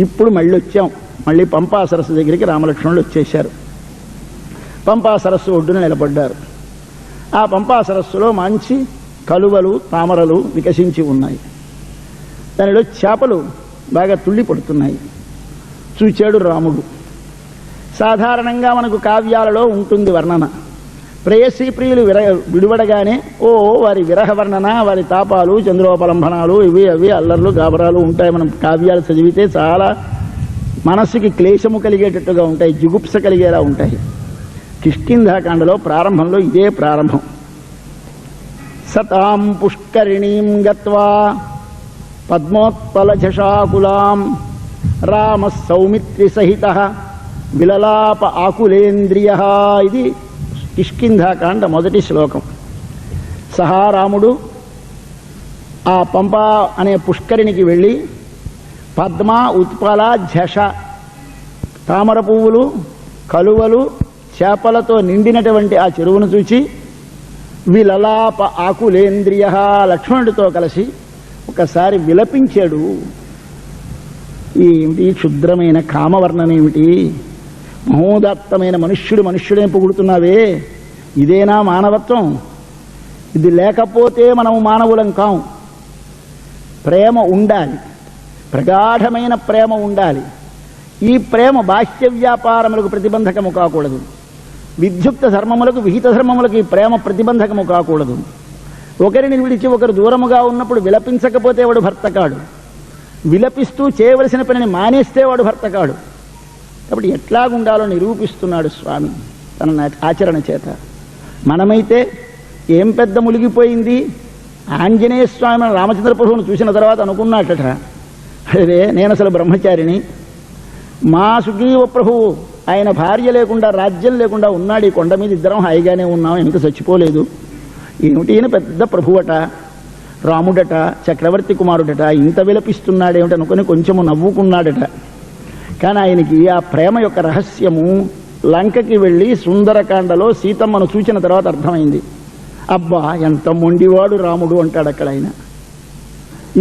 ఇప్పుడు మళ్ళీ వచ్చాం. మళ్ళీ పంపా సరస్సు దగ్గరికి రామలక్ష్మణులు వచ్చేశారు. పంపా సరస్సు ఒడ్డున నిలబడ్డారు. ఆ పంపా సరస్సులో మంచి కలువలు తామరలు వికసించి ఉన్నాయి. దానిలో చేపలు బాగా తుళ్ళి పడుతున్నాయి. చూచాడు రాముడు. సాధారణంగా మనకు కావ్యాలలో ఉంటుంది వర్ణన. ప్రేయసీ ప్రియులు విడివడగానే వారి విరహ వర్ణన, వారి తాపాలు, చంద్రోపలంబనాలు, ఇవి అవి అల్లర్లు గాబరాలు ఉంటాయి. మనం కావ్యాలు చదివితే చాలా మనస్సుకి క్లేశము కలిగేటట్టుగా ఉంటాయి, జుగుప్స కలిగేలా ఉంటాయి. కిష్కింధాకాండలో ప్రారంభంలో ఇదే ప్రారంభం. సతాం పుష్కరిణీం గత్వా పద్మోత్పలజశాకులాం రామ సౌమిత్రి సహిత విలలాప ఆకులేంద్రియ. ఇది కిష్కింధాకాండ మొదటి శ్లోకం. సహా రాముడు ఆ పంపా అనే పుష్కరిణికి వెళ్ళి పద్మ ఉత్పల జష తామర పువ్వులు కలువలు చేపలతో నిండినటువంటి ఆ చెరువును చూచి విలలాప ఆకులేంద్రియ లక్ష్మణుడితో కలిసి ఒకసారి విలపించాడు. ఏమిటి క్షుద్రమైన కామవర్ణనేమిటి? మహోదాత్తమైన మనుష్యుడే పొగుడుతున్నావే, ఇదేనా మానవత్వం? ఇది లేకపోతే మనము మానవులం కాం. ప్రేమ ఉండాలి, ప్రగాఢమైన ప్రేమ ఉండాలి. ఈ ప్రేమ బాహ్య వ్యాపారములకు ప్రతిబంధకము కాకూడదు. విద్యుక్త ధర్మములకు విహిత ధర్మములకు ఈ ప్రేమ ప్రతిబంధకము కాకూడదు. ఒకరిని విడిచి ఒకరు దూరముగా ఉన్నప్పుడు విలపించకపోతే వాడు భర్త కాడు. విలపిస్తూ చేయవలసిన పనిని మానేస్తే వాడు భర్త కాడు. కాబట్టి ఎట్లాగుండాలో నిరూపిస్తున్నాడు స్వామి తన ఆచరణ చేత. మనమైతే ఏం పెద్ద మునిగిపోయింది, ఆంజనేయ స్వామి రామచంద్ర ప్రభువును చూసిన తర్వాత అనుకున్నాడట, అదే నేను అసలు బ్రహ్మచారిని, మా సుగ్రీవ ప్రభువు ఆయన భార్య లేకుండా రాజ్యం లేకుండా ఉన్నాడు, ఈ కొండ మీద ఇద్దరం హాయిగానే ఉన్నాం, ఇంకా చచ్చిపోలేదు. ఏమిటి ఈయన పెద్ద ప్రభువట, రాముడట, చక్రవర్తి కుమారుడట, ఇంత విలపిస్తున్నాడేమిటి అనుకుని కొంచెము నవ్వుకున్నాడట. కానీ ఆయనకి ఆ ప్రేమ యొక్క రహస్యము లంకకి వెళ్ళి సుందరకాండలో సీతమ్మను చూచిన తర్వాత అర్థమైంది. అబ్బా ఎంత మొండివాడు రాముడు అంటాడు అక్కడ ఆయన.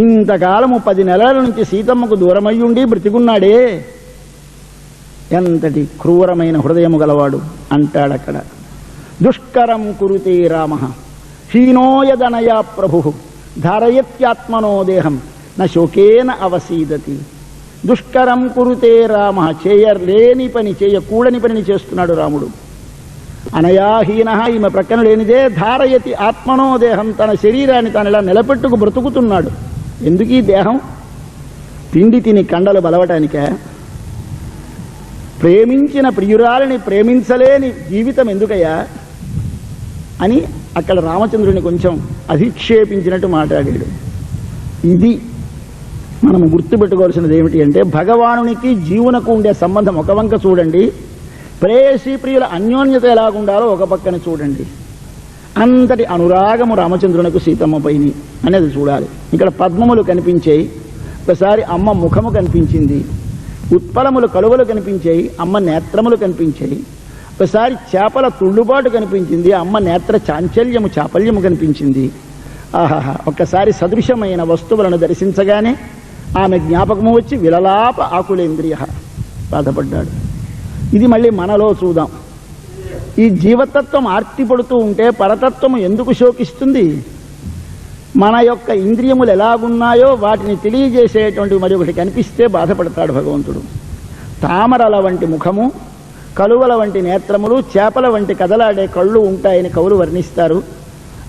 ఇంతకాలము 10 నెలల నుంచి సీతమ్మకు దూరమయ్యుండి బ్రతికున్నాడే, ఎంతటి క్రూరమైన హృదయము గలవాడు అంటాడక్కడ. దుష్కరం కురుతే రామ హీనోయదనయా ప్రభు ధారయత్యాత్మనో దేహం న శోకేన అవసీదతి. దుష్కరం కురుతే రామ, చేయలేని పని, చేయకూడని పనిని చేస్తున్నాడు రాముడు. అనయాహీన, ఈమె ప్రక్కన లేనిదే, ధారయతి ఆత్మనో దేహం, తన శరీరాన్ని తాను ఇలా నిలబెట్టుకు బ్రతుకుతున్నాడు. ఎందుకు ఈ దేహం? తిండి తిని కండలు బలవటానికే? ప్రేమించిన ప్రియురాలని ప్రేమించలేని జీవితం ఎందుకయ్యా అని అక్కడ రామచంద్రుని కొంచెం అధిక్షేపించినట్టు మాట్లాడాడు. ఇది మనం గుర్తుపెట్టుకోవాల్సినది ఏమిటి అంటే, భగవానునికి జీవునకు ఉండే సంబంధం ఒక వంక చూడండి, ప్రేయసీ ప్రియుల అన్యోన్యత ఎలాగుండాలో ఒక పక్కన చూడండి. అంతటి అనురాగము రామచంద్రునికి సీతమ్మ పైని అనేది చూడాలి. ఇక్కడ పద్మములు కనిపించాయి, ఒకసారి అమ్మ ముఖము కనిపించింది, ఉత్పలములు కలువలు కనిపించాయి, అమ్మ నేత్రములు కనిపించాయి, ఒకసారి చేపల తుళ్ళుబాటు కనిపించింది, అమ్మ నేత్ర చాంచల్యము చాపల్యము కనిపించింది. ఆహాహా, ఒక్కసారి సదృశమైన వస్తువులను దర్శించగానే ఆమె జ్ఞాపకము వచ్చి విలలాప ఆకులేంద్రియ బాధపడ్డాడు. ఇది మళ్ళీ మనలో చూద్దాం. ఈ జీవతత్వం ఆర్తిపడుతూ ఉంటే పరతత్వము ఎందుకు శోకిస్తుంది? మన యొక్క ఇంద్రియములు ఎలాగున్నాయో వాటిని తెలియజేసేటువంటి మరి ఒకటి కనిపిస్తే బాధపడతాడు భగవంతుడు. తామరల వంటి ముఖము, కలువల వంటి నేత్రములు, చేపల వంటి కదలాడే కళ్ళు ఉంటాయని కవులు వర్ణిస్తారు.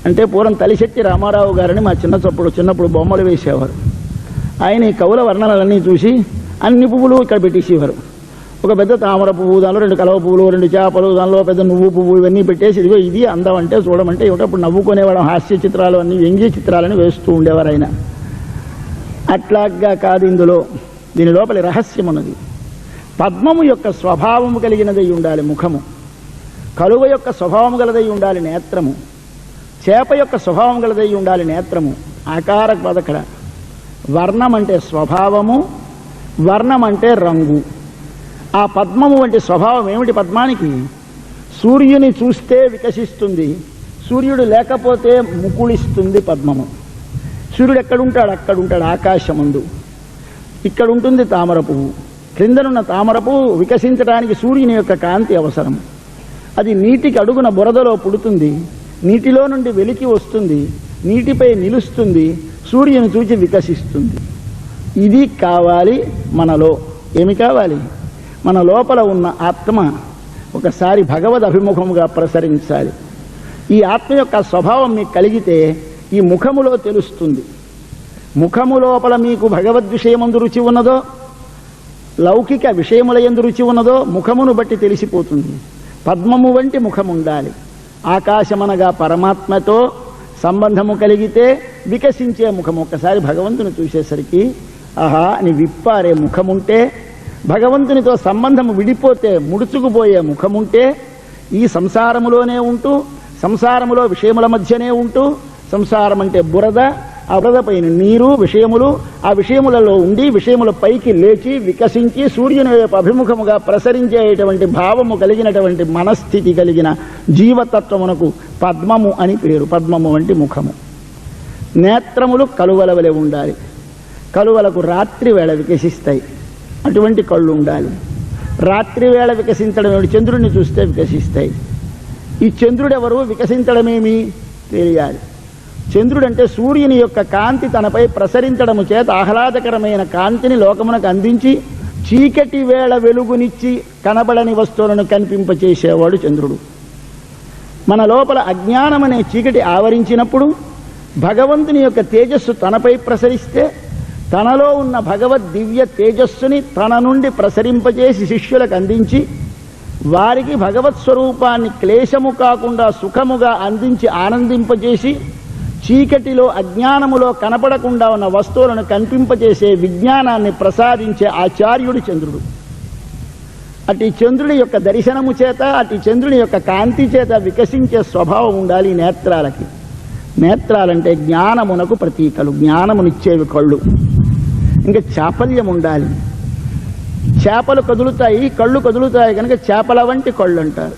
అంటే పూర్వం తలిశెట్టి రామారావు గారిని మా చిన్నప్పుడు బొమ్మలు వేసేవారు. ఆయన ఈ కవుల వర్ణనలన్నీ చూసి అన్ని పువ్వులు ఇక్కడ పెట్టేసేవారు. ఒక పెద్ద తామర పువ్వు, దానిలో 2 కలవ పువ్వులు, 2 చేపలు, దానిలో పెద్ద నువ్వు పువ్వు, ఇవన్నీ పెట్టేసి ఇదిగో ఇది అందం అంటే చూడమంటే ఏమిటప్పుడు నవ్వుకునేవాడు. హాస్య చిత్రాలు అన్ని, వ్యంగ్య చిత్రాలని వేస్తూ ఉండేవారు ఆయన. అట్లాగా కాదు, దీని లోపలి రహస్యం ఉన్నది. పద్మము యొక్క స్వభావము కలిగినదై ఉండాలి ముఖము, కలువ యొక్క స్వభావం గలదై ఉండాలి నేత్రము, చేప యొక్క స్వభావం గలదై ఉండాలి నేత్రము. ఆకార పదకడ వర్ణం అంటే స్వభావము, వర్ణం అంటే రంగు. ఆ పద్మము వంటి స్వభావం ఏమిటి పద్మానికి? సూర్యుని చూస్తే వికసిస్తుంది, సూర్యుడు లేకపోతే ముకుళిస్తుంది పద్మము. సూర్యుడు ఎక్కడుంటాడు? అక్కడుంటాడు ఆకాశముందు. ఇక్కడ ఉంటుంది తామర పువ్వు. క్రిందనున్న తామర పువ్వు వికసించడానికి సూర్యుని యొక్క కాంతి అవసరం. అది నీటికి అడుగున బురదలో పుడుతుంది, నీటిలో నుండి వెలికి వస్తుంది, నీటిపై నిలుస్తుంది, సూర్యుని చూచి వికసిస్తుంది. ఇది కావాలి మనలో. ఏమి కావాలి? మన లోపల ఉన్న ఆత్మ ఒకసారి భగవద్ అభిముఖముగా ప్రసరించాలి. ఈ ఆత్మ యొక్క స్వభావం మీకు కలిగితే ఈ ముఖములో తెలుస్తుంది. ముఖము లోపల మీకు భగవద్ విషయమందు రుచి ఉన్నదో, లౌకిక విషయముల యందు రుచి ఉన్నదో ముఖమును బట్టి తెలిసిపోతుంది. పద్మము వంటి ముఖం ఉండాలి. ఆకాశమనగా పరమాత్మతో సంబంధము కలిగితే వికసించే ముఖం. ఒక్కసారి భగవంతుని చూసేసరికి ఆహా అని విప్పారే ముఖముంటే, భగవంతునితో సంబంధం విడిపోతే ముడుచుకుపోయే ముఖముంటే, ఈ సంసారములోనే ఉంటూ సంసారములో విషయముల మధ్యనే ఉంటూ, సంసారం అంటే బురద, ఆ బురద పైన నీరు, విషయములు, ఆ విషయములలో ఉండి విషయముల పైకి లేచి వికసించి సూర్యుని వైపు అభిముఖముగా ప్రసరించేటువంటి భావము కలిగినటువంటి మనస్థితి కలిగిన జీవతత్వమునకు పద్మము అని పేరు. పద్మము వంటి ముఖము. నేత్రములు కలువల వలె ఉండాలి. కలువలకు రాత్రి వేళ వికసిస్తాయి, అటువంటి కళ్ళు ఉండాలి. రాత్రి వేళ వికసించడం చంద్రుడిని చూస్తే వికసిస్తాయి. ఈ చంద్రుడెవరు? వికసించడమేమి తెలియాలి. చంద్రుడంటే సూర్యుని యొక్క కాంతి తనపై ప్రసరించడము చేత ఆహ్లాదకరమైన కాంతిని లోకమునకు అందించి చీకటి వేళ వెలుగునిచ్చి కనబడని వస్తువులను కనిపింపచేసేవాడు చంద్రుడు. మన లోపల అజ్ఞానమనే చీకటి ఆవరించినప్పుడు భగవంతుని యొక్క తేజస్సు తనపై ప్రసరిస్తే తనలో ఉన్న భగవద్ దివ్య తేజస్సుని తన నుండి ప్రసరింపజేసి శిష్యులకు అందించి వారికి భగవత్ స్వరూపాన్ని క్లేశము కాకుండా సుఖముగా అందించి ఆనందింపజేసి చీకటిలో అజ్ఞానములో కనపడకుండా ఉన్న వస్తువులను కనిపింపజేసే విజ్ఞానాన్ని ప్రసాదించే ఆచార్యుడు చంద్రుడు. అటు చంద్రుడి యొక్క దర్శనము చేత, అటు చంద్రుడి యొక్క కాంతి చేత వికసించే స్వభావం ఉండాలి నేత్రాలకి. నేత్రాలంటే జ్ఞానమునకు ప్రతీకలు, జ్ఞానమునిచ్చేవి కళ్ళు. ఇంకా చాపల్యం ఉండాలి. చేపలు కదులుతాయి, కళ్ళు కదులుతాయి కనుక చేపల వంటి కళ్ళు అంటారు.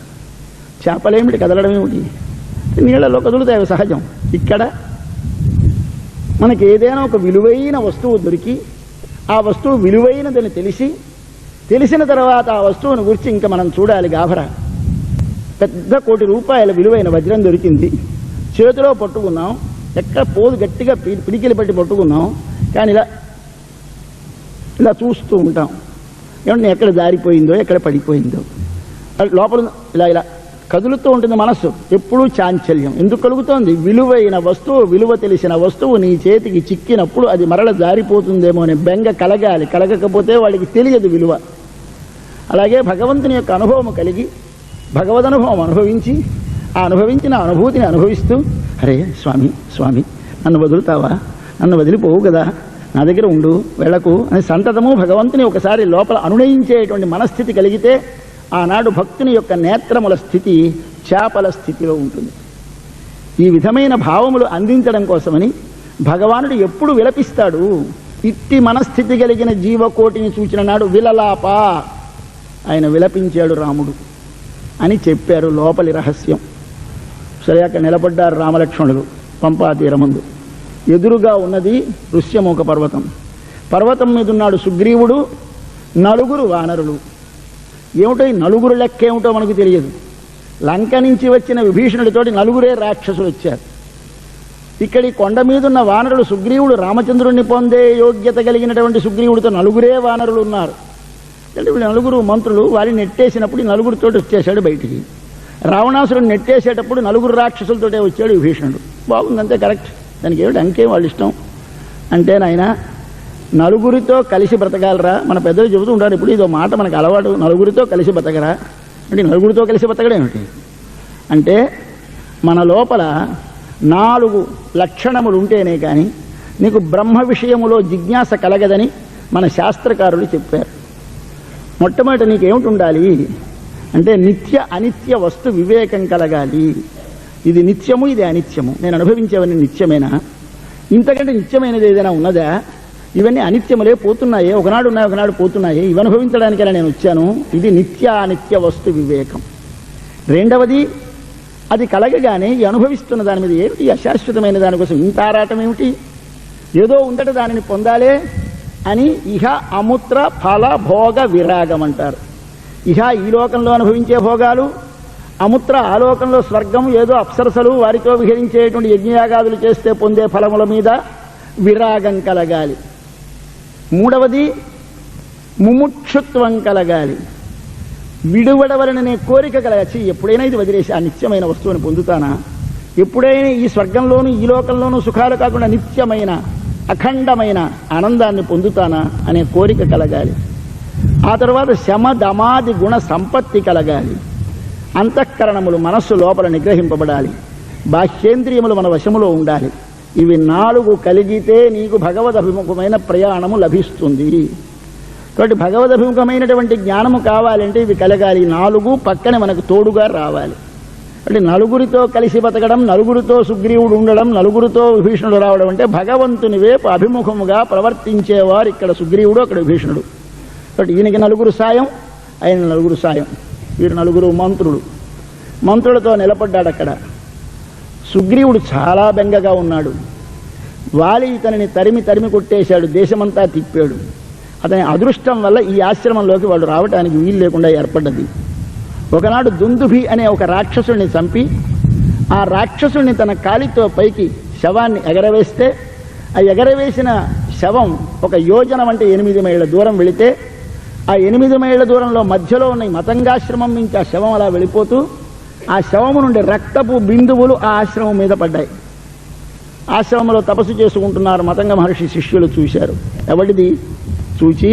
చేపలేమిటి? కదలడం ఏమిటి? నీళ్లలో కదులుతాయి సహజం. ఇక్కడ మనకి ఏదైనా ఒక విలువైన వస్తువు దొరికి ఆ వస్తువు విలువైనదని తెలిసిన తర్వాత ఆ వస్తువును గురించి ఇంకా మనం చూడాలి. గాభరా పెద్ద ₹1,00,00,000 విలువైన వజ్రం దొరికింది, చేతిలో పట్టుకున్నాం, ఎక్కడ పోదు, గట్టిగా పిడికిలు పట్టి పట్టుకున్నాం, కానీ ఇలా చూస్తూ ఉంటాం. ఏమంటే ఎక్కడ జారిపోయిందో, ఎక్కడ పడిపోయిందో. లోపల ఇలా కదులుతూ ఉంటుంది మనస్సు. ఎప్పుడూ చాంచల్యం ఎందుకు కలుగుతోంది? విలువైన వస్తువు, విలువ తెలిసిన వస్తువు నీ చేతికి చిక్కినప్పుడు అది మరల జారిపోతుందేమో అనే బెంగ కలగాలి. కలగకపోతే వాడికి తెలియదు విలువ. అలాగే భగవంతుని యొక్క అనుభవం కలిగి భగవదనుభవం అనుభవించి ఆ అనుభవించిన అనుభూతిని అనుభవిస్తూ అరే స్వామి స్వామి నన్ను వదులుతావా, నన్ను వదిలిపోవు కదా, నా దగ్గర ఉండు, వెళ్ళకు అని సంతతము భగవంతుని ఒకసారి లోపల అనునయించేటువంటి మనస్థితి కలిగితే ఆనాడు భక్తుని యొక్క నేత్రముల స్థితి చేపల స్థితిలో ఉంటుంది. ఈ విధమైన భావములు అందించడం కోసమని భగవానుడు ఎప్పుడు విలపిస్తాడు? ఇట్టి మనస్థితి కలిగిన జీవకోటిని చూచిన నాడు విలలాప, ఆయన విలపించాడు రాముడు అని చెప్పారు లోపలి రహస్యం. సరే, అక్కడ నిలబడ్డారు రామలక్ష్మణుడు పంపా తీరమందు. ఎదురుగా ఉన్నది ఋష్యమూక పర్వతం. పర్వతం మీద ఉన్నాడు సుగ్రీవుడు, 4 వానరులు. ఏమిటో ఈ 4 లెక్క ఏమిటో మనకు తెలియదు. లంక నుంచి వచ్చిన విభీషణుడితోటి 4 రాక్షసులు వచ్చారు. ఇక్కడ ఈ కొండ మీద ఉన్న వానరులు సుగ్రీవుడు రామచంద్రుడిని పొందే యోగ్యత కలిగినటువంటి సుగ్రీవుడితో 4 వానరులు ఉన్నారు. అంటే వీళ్ళు 4 మంత్రులు. వారిని నెట్టేసినప్పుడు 4 వచ్చేశాడు బయటికి. రావణాసురుడిని నెట్టేసేటప్పుడు 4 రాక్షసులతోటే వచ్చాడు విభీషణుడు. బాగుందంతే, కరెక్ట్. దానికి ఏమిటి అంకేం వాళ్ళ ఇష్టం అంటే, నాయన 4 కలిసి బ్రతకాలరా. మన పెద్దలు చెబుతూ ఉంటారు ఇప్పుడు, ఇదో మాట మనకు అలవాటు, 4 కలిసి బ్రతకరా అంటే 4 కలిసి బ్రతకడం ఏమిటి అంటే, మన లోపల 4 లక్షణములు ఉంటేనే కానీ నీకు బ్రహ్మ విషయములో జిజ్ఞాస కలగదని మన శాస్త్రకారులు చెప్పారు. మొట్టమొదటి నీకేమిటి ఉండాలి అంటే నిత్య అనిత్య వస్తు వివేకం కలగాలి. ఇది నిత్యము, ఇది అనిత్యము. నేను అనుభవించేవన్నీ నిత్యమేనా? ఇంతకంటే నిత్యమైనది ఏదైనా ఉన్నదా? ఇవన్నీ అనిత్యములే, పోతున్నాయే, ఒకనాడు ఉన్నాయి ఒకనాడు పోతున్నాయి, ఇవి అనుభవించడానికైనా నేను వచ్చాను. ఇది నిత్య అనిత్య వస్తు వివేకం. రెండవది, అది కలగగానే ఈ అనుభవిస్తున్న దాని మీద ఏమిటి అశాశ్వతమైన దానికోసం ఇంత ఆరాటం ఏమిటి? ఏదో ఉందట దానిని పొందాలే, అని ఇహ అముత్ర ఫల భోగ విరాగం అంటారు. ఇహ ఈ లోకంలో అనుభవించే భోగాలు, అముత్ర ఆ లోకంలో స్వర్గం, ఏదో అప్సరసలు వారితో విహరించేటువంటి యజ్ఞయాగాదులు చేస్తే పొందే ఫలముల మీద విరాగం కలగాలి. మూడవది ముముక్షుత్వం కలగాలి. విడువడవలననే కోరిక కలగాలి. ఎప్పుడైనా ఇది వదిలేసి ఆ నిత్యమైన వస్తువుని పొందుతానా, ఎప్పుడైనా ఈ స్వర్గంలోనూ ఈ లోకంలోనూ సుఖాలు కాకుండా నిత్యమైన అఖండమైన ఆనందాన్ని పొందుతానా అనే కోరిక కలగాలి. ఆ తర్వాత శమ దమాది గుణ సంపత్తి కలగాలి. అంతఃకరణములు మనస్సు లోపల నిగ్రహింపబడాలి. బాహ్యేంద్రియములు మన వశములో ఉండాలి. ఇవి 4 కలిగితే నీకు భగవదభిముఖమైన ప్రయాణము లభిస్తుంది. కాబట్టి భగవదభిముఖమైనటువంటి జ్ఞానము కావాలంటే ఇవి కలగాలి. 4 పక్కనే మనకు తోడుగా రావాలి. అంటే నలుగురితో కలిసి బతకడం, నలుగురితో సుగ్రీవుడు ఉండడం, నలుగురితో విభీషణుడు రావడం అంటే భగవంతుని వైపు అభిముఖముగా ప్రవర్తించేవారు ఇక్కడ సుగ్రీవుడు, అక్కడ విభీషణుడు. కాబట్టి ఈయనకి 4 సాయం, ఆయన 4 సాయం. వీరు 4 మంత్రులు. మంత్రులతో నిలబడ్డాడు అక్కడ. సుగ్రీవుడు చాలా బెంగగా ఉన్నాడు. వాలి ఇతనిని తరిమి కొట్టేశాడు, దేశమంతా తిప్పాడు. అతని అదృష్టం వల్ల ఈ ఆశ్రమంలోకి వాళ్ళు రావడానికి వీలు లేకుండా ఏర్పడ్డది. ఒకనాడు దుందుభి అనే ఒక రాక్షసుడిని చంపి ఆ రాక్షసుడిని తన కాలితో పైకి శవాన్ని ఎగరవేస్తే ఆ ఎగరవేసిన శవం 1 యోజనం అంటే 8 మైళ్ళ దూరం వెళితే ఆ 8 మైళ్ళ దూరంలో మధ్యలో ఉన్న మతంగాశ్రమం నుంచి ఆ శవం అలా వెళ్ళిపోతూ ఆ శవము నుండి రక్తపు బిందువులు ఆ ఆశ్రమం మీద పడ్డాయి. ఆశ్రమంలో తపస్సు చేసుకుంటున్నారు మతంగ మహర్షి శిష్యులు చూశారు. ఎవడిది చూచి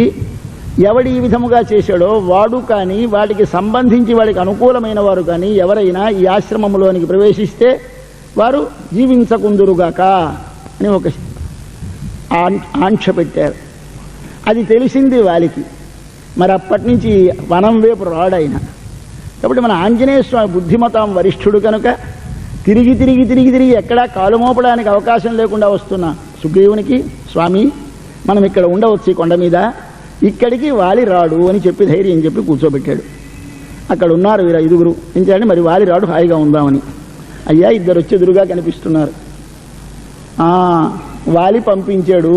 ఎవడి ఈ విధముగా చేశాడో వాడు కానీ వాటికి సంబంధించి వాడికి అనుకూలమైన వారు కానీ ఎవరైనా ఈ ఆశ్రమంలోనికి ప్రవేశిస్తే వారు జీవించకుందురుగాక అని ఒక ఆంక్ష పెట్టారు. అది తెలిసింది వాలికి. మరి అప్పటి నుంచి వనం వైపు రాడాయన. కాబట్టి మన ఆంజనేయ స్వామి బుద్ధిమతాం వరిష్ఠుడు కనుక తిరిగి ఎక్కడా కాలు మోపడానికి అవకాశం లేకుండా వస్తున్న సుగ్రీవునికి, స్వామి మనం ఇక్కడ ఉండవచ్చు ఈ కొండ మీద, ఇక్కడికి వాలి రాడు అని చెప్పి ధైర్యం చెప్పి కూర్చోబెట్టాడు. అక్కడ ఉన్నారు వీరు 5గురు. ఏం చేయాలి, మరి వాలి రాడు హాయిగా ఉందామని. అయ్యా 2 వచ్చి ఎదురుగా కనిపిస్తున్నారు. వాలి పంపించాడు.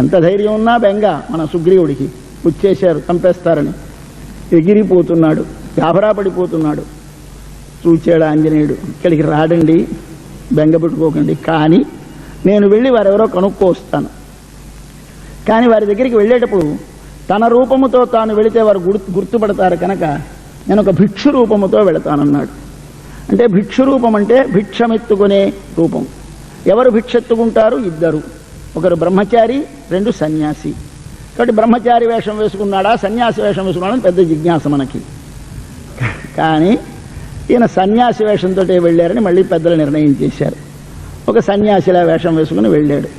ఎంత ధైర్యం ఉన్నా బెంగ మన సుగ్రీవుడికి. వచ్చేశారు, చంపేస్తారని ఎగిరిపోతున్నాడు, గాబరా పడిపోతున్నాడు. చూచాడు ఆంజనేయుడు, ఇక్కడికి రాడండి, బెంగ పెట్టుకోకండి, కానీ నేను వెళ్ళి వారెవరో కనుక్కొస్తాను. కానీ వారి దగ్గరికి వెళ్ళేటప్పుడు తన రూపముతో తాను వెళితే వారు గుర్తుపడతారు కనుక నేను ఒక భిక్షు రూపముతో వెళతానన్నాడు. అంటే భిక్షు రూపం అంటే భిక్షమెత్తుకునే రూపం. ఎవరు భిక్షెత్తుకుంటారు? 2. ఒకరు బ్రహ్మచారి, 2 సన్యాసి. కాబట్టి బ్రహ్మచారి వేషం వేసుకున్నాడా సన్యాసి వేషం వేసుకున్నాడని పెద్ద జిజ్ఞాస మనకి. కానీ ఈయన సన్యాసి వేషంతో వెళ్ళారని మళ్ళీ పెద్దలు నిర్ణయం చేశారు. ఒక సన్యాసిలా వేషం వేసుకుని వెళ్ళాడు.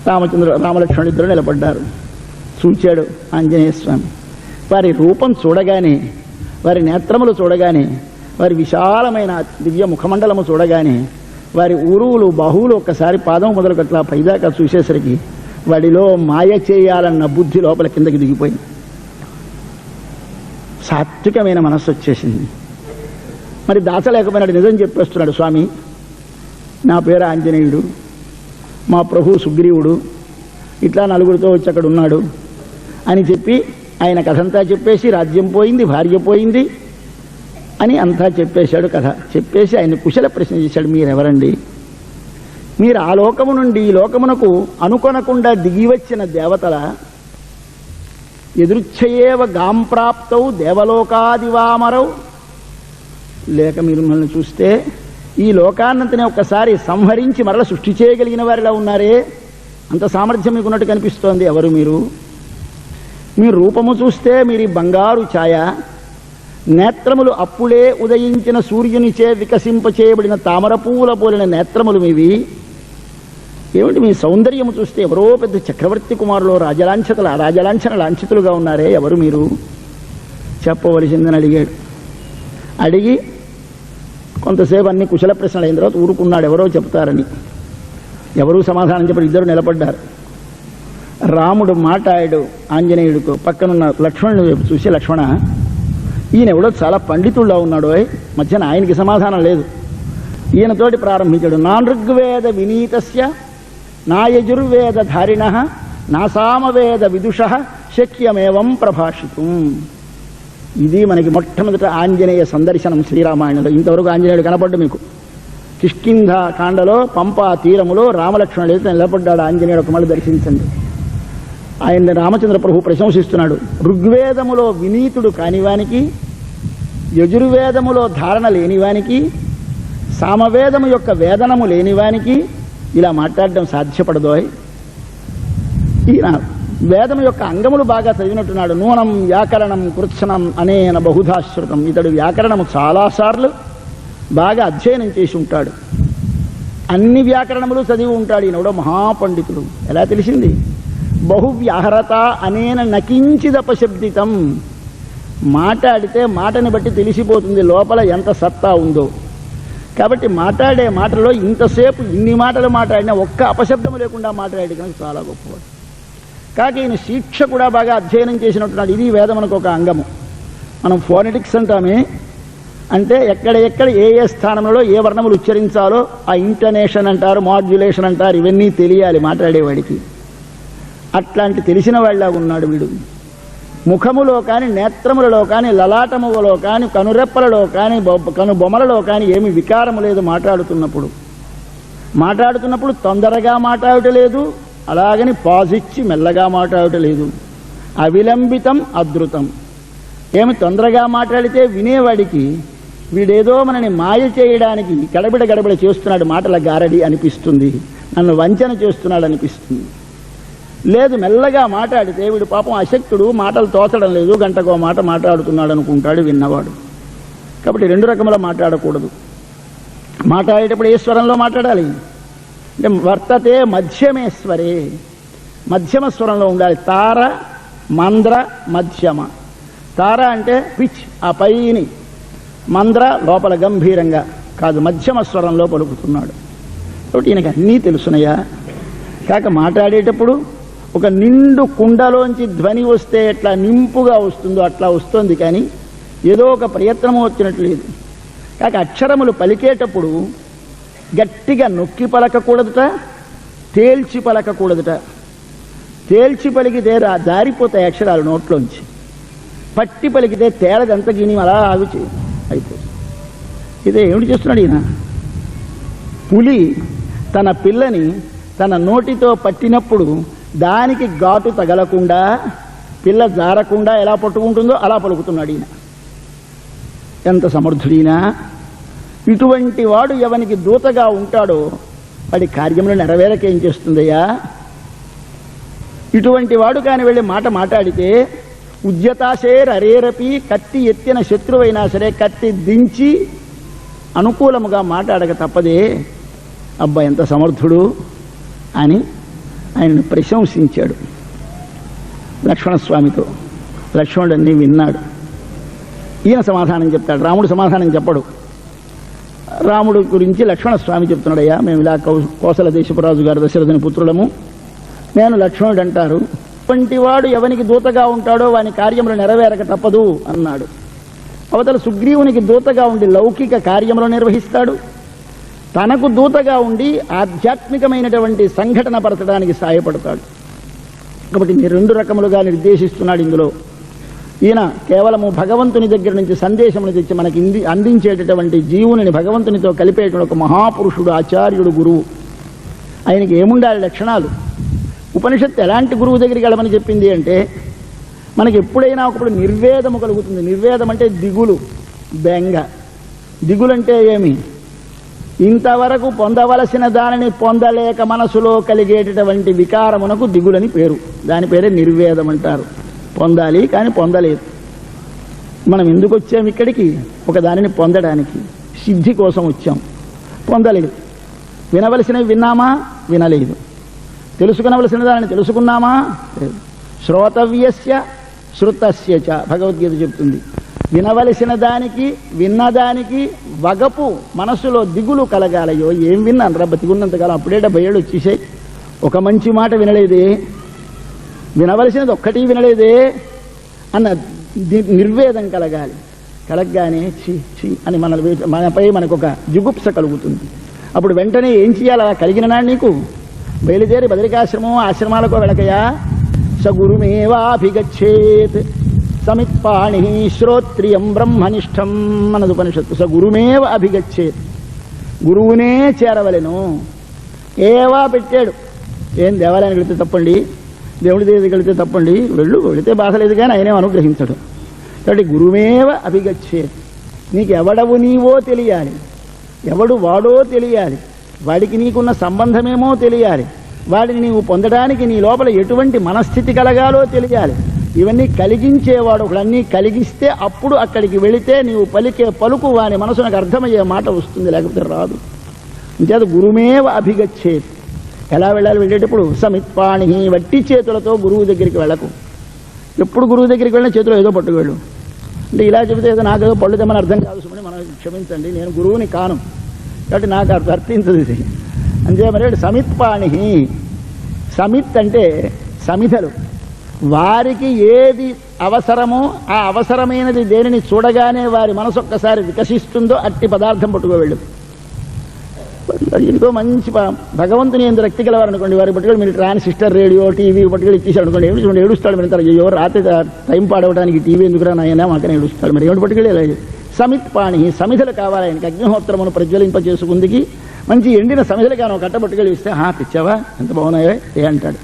రామలక్ష్మణుడు 2 నిలబడ్డారు. చూచాడు ఆంజనేయ స్వామి. వారి రూపం చూడగానే, వారి నేత్రములు చూడగానే, వారి విశాలమైన దివ్య ముఖమండలము చూడగానే, వారి ఉరువులు బాహువులు ఒక్కసారి పాదం మొదలుకట్లా పైదాకా చూసేసరికి వాడిలో మాయ చేయాలన్న బుద్ధి లోపల కిందకి దిగిపోయింది. సాత్వికమైన మనస్సు వచ్చేసింది. మరి దాచలేకపోయినాడు, నిజం చెప్పేస్తున్నాడు. స్వామి నా పేరు ఆంజనేయుడు, మా ప్రభు సుగ్రీవుడు ఇట్లా 4గురితో వచ్చి అక్కడ ఉన్నాడు అని చెప్పి ఆయన కథంతా చెప్పేసి రాజ్యం పోయింది, భార్య పోయింది అని అంతా చెప్పేశాడు. కథ చెప్పేసి ఆయన కుశల ప్రశ్న చేశాడు. మీరెవరండి? మీరు ఆ లోకము నుండి ఈ లోకమునకు అనుకొనకుండా దిగివచ్చిన దేవతల ఎదురుచ్ఛయేవ గాంప్రాప్తౌ దేవలోకాదివామరౌ, లేక మీరు మిమ్మల్ని చూస్తే ఈ లోకాన్నంతనే ఒక్కసారి సంహరించి మరల సృష్టి చేయగలిగిన వారిలా ఉన్నారే, అంత సామర్థ్యం మీకున్నట్టు కనిపిస్తోంది. ఎవరు మీరు? మీ రూపము చూస్తే మీరు బంగారు ఛాయ, నేత్రములు అప్పుడే ఉదయించిన సూర్యునిచే వికసింపచేయబడిన తామర పువ్వుల పోలిన నేత్రములు మీవి. ఏమిటి మీ సౌందర్యము చూస్తే ఎవరో పెద్ద చక్రవర్తి కుమారులు రాజలాంఛన లాంఛితులుగా ఉన్నారే, ఎవరు మీరు? చెప్పవలసిందని అడిగాడు. అడిగి కొంతసేపు అన్ని కుశల ప్రశ్నలు అయిన తర్వాత ఊరుకున్నాడు, ఎవరో చెప్తారని. ఎవరూ సమాధానం చెప్పి 2 నిలబడ్డారు. రాముడు మాట్లాడాడు ఆంజనేయుడితో. పక్కనున్న లక్ష్మణుని వైపు చూసి, లక్ష్మణ ఈయన ఎవడో చాలా పండితుల్లో ఉన్నాడు. మధ్యన ఆయనకి సమాధానం లేదు. ఈయనతోటి ప్రారంభించాడు. నా ఋగ్వేద వినీతస్య నా యజుర్వేద ధారిణ నాసామవేద విదుష శక్యమేవం ప్రభాషితం. ఇది మనకి మొట్టమొదట ఆంజనేయ సందర్శనం శ్రీరామాయణంలో. ఇంతవరకు ఆంజనేయుడు కనపడ్డు మీకు. కిష్కింధ కాండలో పంపా తీరములో రామలక్ష్మణుడు నిలబడ్డాడు. ఆంజనేయుడు ఒక మళ్ళీ దర్శించండి. ఆయన రామచంద్ర ప్రభు ప్రశంసిస్తున్నాడు. ఋగ్వేదములో వినీతుడు కానివానికి, యజుర్వేదములో ధారణ లేనివానికి, సామవేదము యొక్క వేదనము లేనివానికి ఇలా మాట్లాడడం సాధ్యపడదోయ్. ఈయన వేదము యొక్క అంగములు బాగా చదివినట్టున్నాడు. నూనం వ్యాకరణం కృత్సనం అనేన బహుధాశ్రుతం. ఇతడు వ్యాకరణము చాలాసార్లు బాగా అధ్యయనం చేసి ఉంటాడు. అన్ని వ్యాకరణములు చదివి ఉంటాడు. ఈయనడో మహాపండితుడు. ఎలా తెలిసింది? బహువ్యాహరత అనేన నకించిదపశబ్దితం. మాట్లాడితే మాటని బట్టి తెలిసిపోతుంది లోపల ఎంత సత్తా ఉందో. కాబట్టి మాట్లాడే మాటలో ఇంతసేపు ఇన్ని మాటలు మాట్లాడినా ఒక్క అపశబ్దము లేకుండా మాట్లాడే కనుక చాలా గొప్పవాడు. కాక ఈయన శిక్ష కూడా బాగా అధ్యయనం చేసినట్టున్నాడు. ఇది వేదమునకు ఒక అంగము. మనం ఫోనెటిక్స్ అంటామే, అంటే ఎక్కడ ఏ స్థానంలో ఏ వర్ణములు ఉచ్చరించాలో ఆ ఇంటనేషన్ అంటారు, మాడ్యులేషన్ అంటారు. ఇవన్నీ తెలియాలి మాట్లాడేవాడికి. అట్లాంటి తెలిసిన వాళ్ళగా ఉన్నాడు వీడు. ముఖములో కానీ, నేత్రములలో కానీ, లలాటములలో కానీ, కనురెప్పలలో కానీ, కనుబొమ్మలలో కానీ ఏమి వికారము లేదు. మాట్లాడుతున్నప్పుడు తొందరగా మాట్లాడటం లేదు, అలాగని పాజిచ్చి మెల్లగా మాట్లాడటం లేదు. అవిలంబితం అద్రుతం. ఏమి తొందరగా మాట్లాడితే వినేవాడికి వీడేదో మనని మాయ చేయడానికి గడబిడ చేస్తున్నాడు, మాటల గారడి అనిపిస్తుంది, నన్ను వంచన చేస్తున్నాడు అనిపిస్తుంది. లేదు మెల్లగా మాట్లాడితే వీడు పాపం అశక్తుడు, మాటలు తోచడం లేదు, గంటకో మాట మాట్లాడుతున్నాడు అనుకుంటాడు విన్నవాడు. కాబట్టి రెండు రకముల మాట్లాడకూడదు. మాట్లాడేటప్పుడు ఏ స్వరంలో మాట్లాడాలి అంటే వర్తతే మధ్యమేశ్వరే, మధ్యమ స్వరంలో ఉండాలి. తార, మంద్ర, మధ్యమ. తార అంటే పిచ్, ఆ పైని. మంద్ర లోపల గంభీరంగా కాదు, మధ్యమ స్వరంలో పలుకుతున్నాడు. కాబట్టి ఈయనకి అన్నీ తెలుసునయా. కాక మాట్లాడేటప్పుడు ఒక నిండు కుండలోంచి ధ్వని వస్తే ఎట్లా నింపుగా వస్తుందో అట్లా వస్తుంది, కానీ ఏదో ఒక ప్రయత్నము వచ్చినట్లేదు. కాక అక్షరములు పలికేటప్పుడు గట్టిగా నొక్కి పలకకూడదుట, తేల్చి పలకకూడదుట. తేల్చి పలికితే జారిపోతాయి అక్షరాలు నోట్లోంచి. పట్టి పలికితే తేలదంతా గిని అలా ఆగి అయిపోతుంది. ఇదే ఏమిటి చేస్తున్నాడు ఈయన? పులి తన పిల్లని తన నోటితో పట్టినప్పుడు దానికి ఘాటు తగలకుండా, పిల్ల జారకుండా ఎలా పట్టుకుంటుందో అలా పలుకుతున్నాడు ఈయన. ఎంత సమర్థుడీనా! ఇటువంటి వాడు ఎవనికి దూతగా ఉంటాడో వాడి కార్యములు నెరవేరకేం చేస్తుందయ్యా? ఇటువంటి వాడు కాని వెళ్ళి మాట మాట్లాడితే ఉద్యతాశేర్ అరేరపి, కత్తి ఎత్తిన శత్రువైనా సరే కత్తి దించి అనుకూలముగా మాట్లాడక తప్పదే. అబ్బా ఎంత సమర్థుడు అని ఆయనను ప్రశంసించాడు లక్ష్మణస్వామితో. లక్ష్మణుడు అన్నీ విన్నాడు. ఈయన సమాధానం చెప్తాడు, రాముడు సమాధానం చెప్పడు. రాముడు గురించి లక్ష్మణస్వామి చెప్తున్నాడయ్యా, మేము ఇలా కోసల దేశపురాజు గారు దశరథుని పుత్రులము, నేను లక్ష్మణుడు అంటారు. ఇటువంటి వాడు ఎవనికి దూతగా ఉంటాడో వాని కార్యములు నెరవేరక తప్పదు అన్నాడు. అవతల సుగ్రీవునికి దూతగా ఉండి లౌకిక కార్యములు నిర్వహిస్తాడు, తనకు దూతగా ఉండి ఆధ్యాత్మికమైనటువంటి సంఘటన పరచడానికి సాయపడతాడు. కాబట్టి ఈ రెండు రకములుగా నిర్దేశిస్తున్నాడు ఇందులో. ఈయన కేవలము భగవంతుని దగ్గర నుంచి సందేశమును తెచ్చి మనకి అందించేటటువంటి జీవుని భగవంతునితో కలిపేటువంటి ఒక మహాపురుషుడు, ఆచార్యుడు, గురువు. ఆయనకి ఏముండాలి లక్షణాలు? ఉపనిషత్తు ఎలాంటి గురువు దగ్గరికి వెళ్ళమని చెప్పింది అంటే, మనకి ఎప్పుడైనా ఒకప్పుడు నిర్వేదము కలుగుతుంది. నిర్వేదం అంటే దిగులు, బెంగ. దిగులంటే ఏమి? ఇంతవరకు పొందవలసిన దానిని పొందలేక మనసులో కలిగేటటువంటి వికారమునకు దిగులని పేరు. దాని పేరే నిర్వేదం అంటారు. పొందాలి కానీ పొందలేదు. మనం ఎందుకు వచ్చాం ఇక్కడికి? ఒక దానిని పొందడానికి, సిద్ధి కోసం వచ్చాం. పొందలేదు. వినవలసినవి విన్నామా? వినలేదు. తెలుసుకునవలసిన దానిని తెలుసుకున్నామా? లేదు. శ్రోతవ్యస్య శృతస్య చ భగవద్గీత చెప్తుంది. వినవలసిన దానికి, విన్నదానికి వగపు, మనసులో దిగులు కలగాలయో. ఏం విన్నాను రా బతికున్నంతకాలం, అప్పుడే 70 ఏళ్ళు వచ్చేసాయి, ఒక మంచి మాట వినలేదే, వినవలసినది ఒక్కటి వినలేదే అన్న నిర్వేదం కలగాలి. కలగగానే ఛీ ఛీ అని మనపై మనకు ఒక జుగుప్స కలుగుతుంది. అప్పుడు వెంటనే ఏం చేయాలి? అలా కలిగిన నాడు నీకు బయలుదేరి బదరికాశ్రమం ఆశ్రమాలకు వెళ్ళకయా స గురుమేవాభిగచ్చేత్ సమిత్పాణి శ్రోత్రియం బ్రహ్మనిష్టం అన్నది ఉపనిషత్తు. స గురుమేవ అభిగచ్చేత్, గురువునే చేరవలెను. ఏవా పెట్టాడు. ఏం దేవాలయానికి వెళితే తప్పండి, దేవుడి దగ్గరికి వెళితే తప్పండి, వెళితే బాధ లేదు కానీ ఆయనే అనుగ్రహించడు. కాబట్టి గురుమేవ అభిగచ్చేత్. నీకు ఎవడవు నీవో తెలియాలి, ఎవడు వాడో తెలియాలి, వాడికి నీకున్న సంబంధమేమో తెలియాలి, వాడిని నీవు పొందడానికి నీ లోపల ఎటువంటి మనస్థితి కలగాలో తెలియాలి. ఇవన్నీ కలిగించేవాడు ఒకడన్నీ కలిగిస్తే అప్పుడు అక్కడికి వెళితే నీవు పలికే పలుకు వాని మనసునకు అర్థమయ్యే మాట వస్తుంది, లేకపోతే రాదు. అంతేత గురుమేవ అభిగచ్చేత్. ఎలా వెళ్ళాలి? వెళ్ళేటప్పుడు సమిత్పాణి, వట్టి చేతులతో గురువు దగ్గరికి వెళ్ళకు. ఎప్పుడు గురువు దగ్గరికి వెళ్ళిన చేతిలో ఏదో పట్టుకెళ్ళు. అంటే ఇలా చెబితే ఏదో నాకేదో పళ్ళు తెమ్మని అర్థం కాదు సుమని, మనం క్షమించండి, నేను గురువుని కాను కాబట్టి నాకు అర్థించదు ఇది. అంతే మరి సమిత్పాణి. సమిత్ అంటే సమిధలు. వారికి ఏది అవసరమో ఆ అవసరమైనది దేనిని చూడగానే వారి మనసు ఒక్కసారి వికసిస్తుందో అట్టి పదార్థం పట్టుకోవెళ్ళు. ఇంకో మంచి భగవంతుని ఎందుకు రక్తి గలవారు అనుకోండి, వారి పట్టుకొని మీరు ట్రాన్సిస్టర్ రేడియో టీవీ పట్టుకొని ఇచ్చేసాడు అనుకోండి, ఏమిటి చూడండి ఏడుస్తాడు. మీరు అయ్యో రాత్రి టైం పాడవడానికి టీవీ ఎందుకురా నాయన మాకనే ఏడుస్తాడు. మరి ఏమిటి పట్టుకెళ్ళి సమిత్ పాణి. సమిధలు కావాలి ఆయనకి, అగ్నిహోత్రమును ప్రజ్వలింపచేసుకుందికి మంచి ఎండిన సమిధలు కానీ ఒక కట్ట పట్టుకెళ్ళి ఇస్తే తెచ్చావా ఎంత బాగున్నాయో ఏ అంటాడు.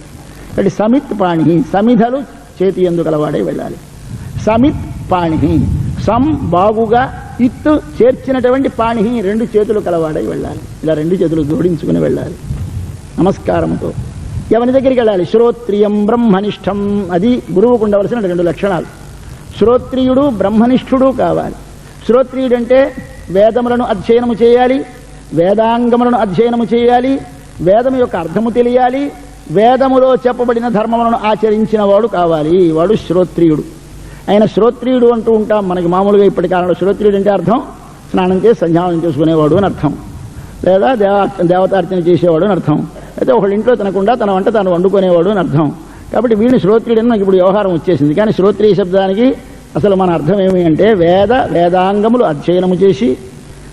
కాబట్టి సమిత్ పాణి, సమిధలు చేతి ఎందు కలవాడే వెళ్ళాలి. సమిత్ పాణి, సం బాగుగా, ఇత్తు చేర్చినటువంటి పాణి, రెండు చేతులు కలవాడై వెళ్ళాలి. ఇలా రెండు చేతులు జోడించుకుని వెళ్ళాలి నమస్కారంతో. ఎవరి దగ్గరికి వెళ్ళాలి? శ్రోత్రియం బ్రహ్మనిష్టం. అది గురువుకు ఉండవలసిన రెండు లక్షణాలు. శ్రోత్రియుడు బ్రహ్మనిష్ఠుడు కావాలి. శ్రోత్రియుడంటే వేదములను అధ్యయనము చేయాలి, వేదాంగములను అధ్యయనము చేయాలి, వేదము యొక్క అర్థము తెలియాలి, వేదములో చెప్పబడిన ధర్మములను ఆచరించిన వాడు కావాలి. వాడు శ్రోత్రియుడు. ఆయన శ్రోత్రియుడు అంటూ ఉంటాం మనకి మామూలుగా ఇప్పటి కాలంలో. శ్రోత్రియుడు అంటే అర్థం స్నానం చేసి సంధ్యావనం చేసుకునేవాడు అని అర్థం, లేదా దేవతార్చన చేసేవాడు అని అర్థం, అయితే ఒకళ్ళ ఇంట్లో తినకుండా తన వంట తాను వండుకునేవాడు అని అర్థం. కాబట్టి వీడిని శ్రోత్రియుడు అని నాకు ఇప్పుడు వ్యవహారం వచ్చేసింది. కానీ శ్రోత్రియ శబ్దానికి అసలు మన అర్థం ఏమి అంటే వేదాంగములు అధ్యయనము చేసి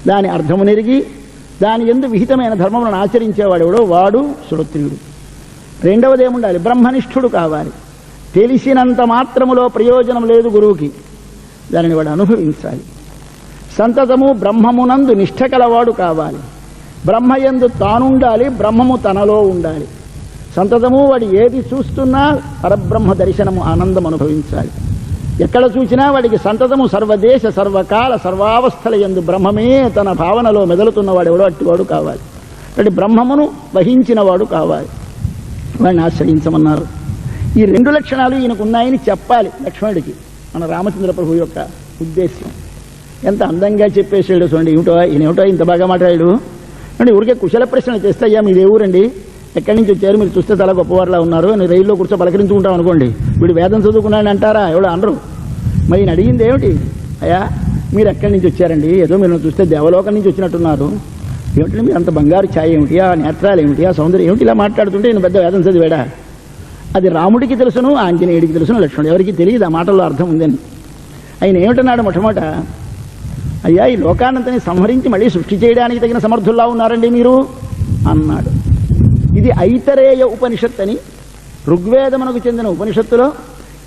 దాని అర్థము నెరిగి దాని యందు విహితమైన ధర్మములను ఆచరించేవాడెవడో వాడు శ్రోత్రియుడు. రెండవది ఏముండాలి? బ్రహ్మనిష్ఠుడు కావాలి. తెలిసినంత మాత్రములో ప్రయోజనం లేదు గురువుకి, దానిని వాడు అనుభవించాలి. సంతతము బ్రహ్మమునందు నిష్ఠ కలవాడు కావాలి. బ్రహ్మయందు తానుండాలి, బ్రహ్మము తనలో ఉండాలి. సంతతము వాడు ఏది చూస్తున్నా పరబ్రహ్మ దర్శనము ఆనందం అనుభవించాలి. ఎక్కడ చూసినా వాడికి సంతతము సర్వదేశ సర్వకాల సర్వావస్థల యందు బ్రహ్మమే తన భావనలో మెదలుతున్నవాడెవడో అట్టివాడు కావాలి. అంటే బ్రహ్మమును వహించినవాడు కావాలి. వాడిని ఆశ్రయించమన్నారు. ఈ రెండు లక్షణాలు ఈయనకున్నాయని చెప్పాలి లక్ష్మణుడికి. మన రామచంద్ర ప్రభు యొక్క ఉద్దేశ్యం ఎంత అందంగా చెప్పేసాడు చూడండి. ఈయనేమిటో ఇంత బాగా మాట్లాడాడు అంటే ఊరికే కుశల ప్రశ్నలు చేస్తే, అయ్యా మీది ఏ ఊరండి, ఎక్కడి నుంచి వచ్చారు, మీరు చూస్తే చాలా గొప్పవారులా ఉన్నారు అని రైల్లో కూర్చో పలకరించుకుంటాం అనుకోండి, వీడు వేదం చదువుకున్నాడని అంటారా? ఎవడో అనరు. మరి ఈయన అడిగింది ఏమిటి? అయ్యా మీరు ఎక్కడి నుంచి వచ్చారండి, ఏదో మీరు చూస్తే దేవలోకం నుంచి వచ్చినట్టున్నారు, ఏమిటంటే మీరు అంత బంగారు ఛాయ ఏమిటి, ఆ నేత్రాలు ఏమిటి, ఆ సౌందర్యం ఏమిటి, ఇలా మాట్లాడుతుంటే ఈయన పెద్ద వేదం చదివాడా? అది రాముడికి తెలుసును, ఆంజనేయుడికి తెలుసును, లక్ష్మణుడు ఎవరికి తెలియదు ఆ మాటల్లో అర్థం ఉందని. ఆయన ఏమిటన్నాడు మొట్టమొదట, అయ్యా ఈ లోకానంతని సంహరించి మళ్ళీ సృష్టి చేయడానికి తగిన సమర్థుల్లా ఉన్నారండి మీరు అన్నాడు. ఇది ఐతరేయ ఉపనిషత్ అని ఋగ్వేదమునకు చెందిన ఉపనిషత్తులో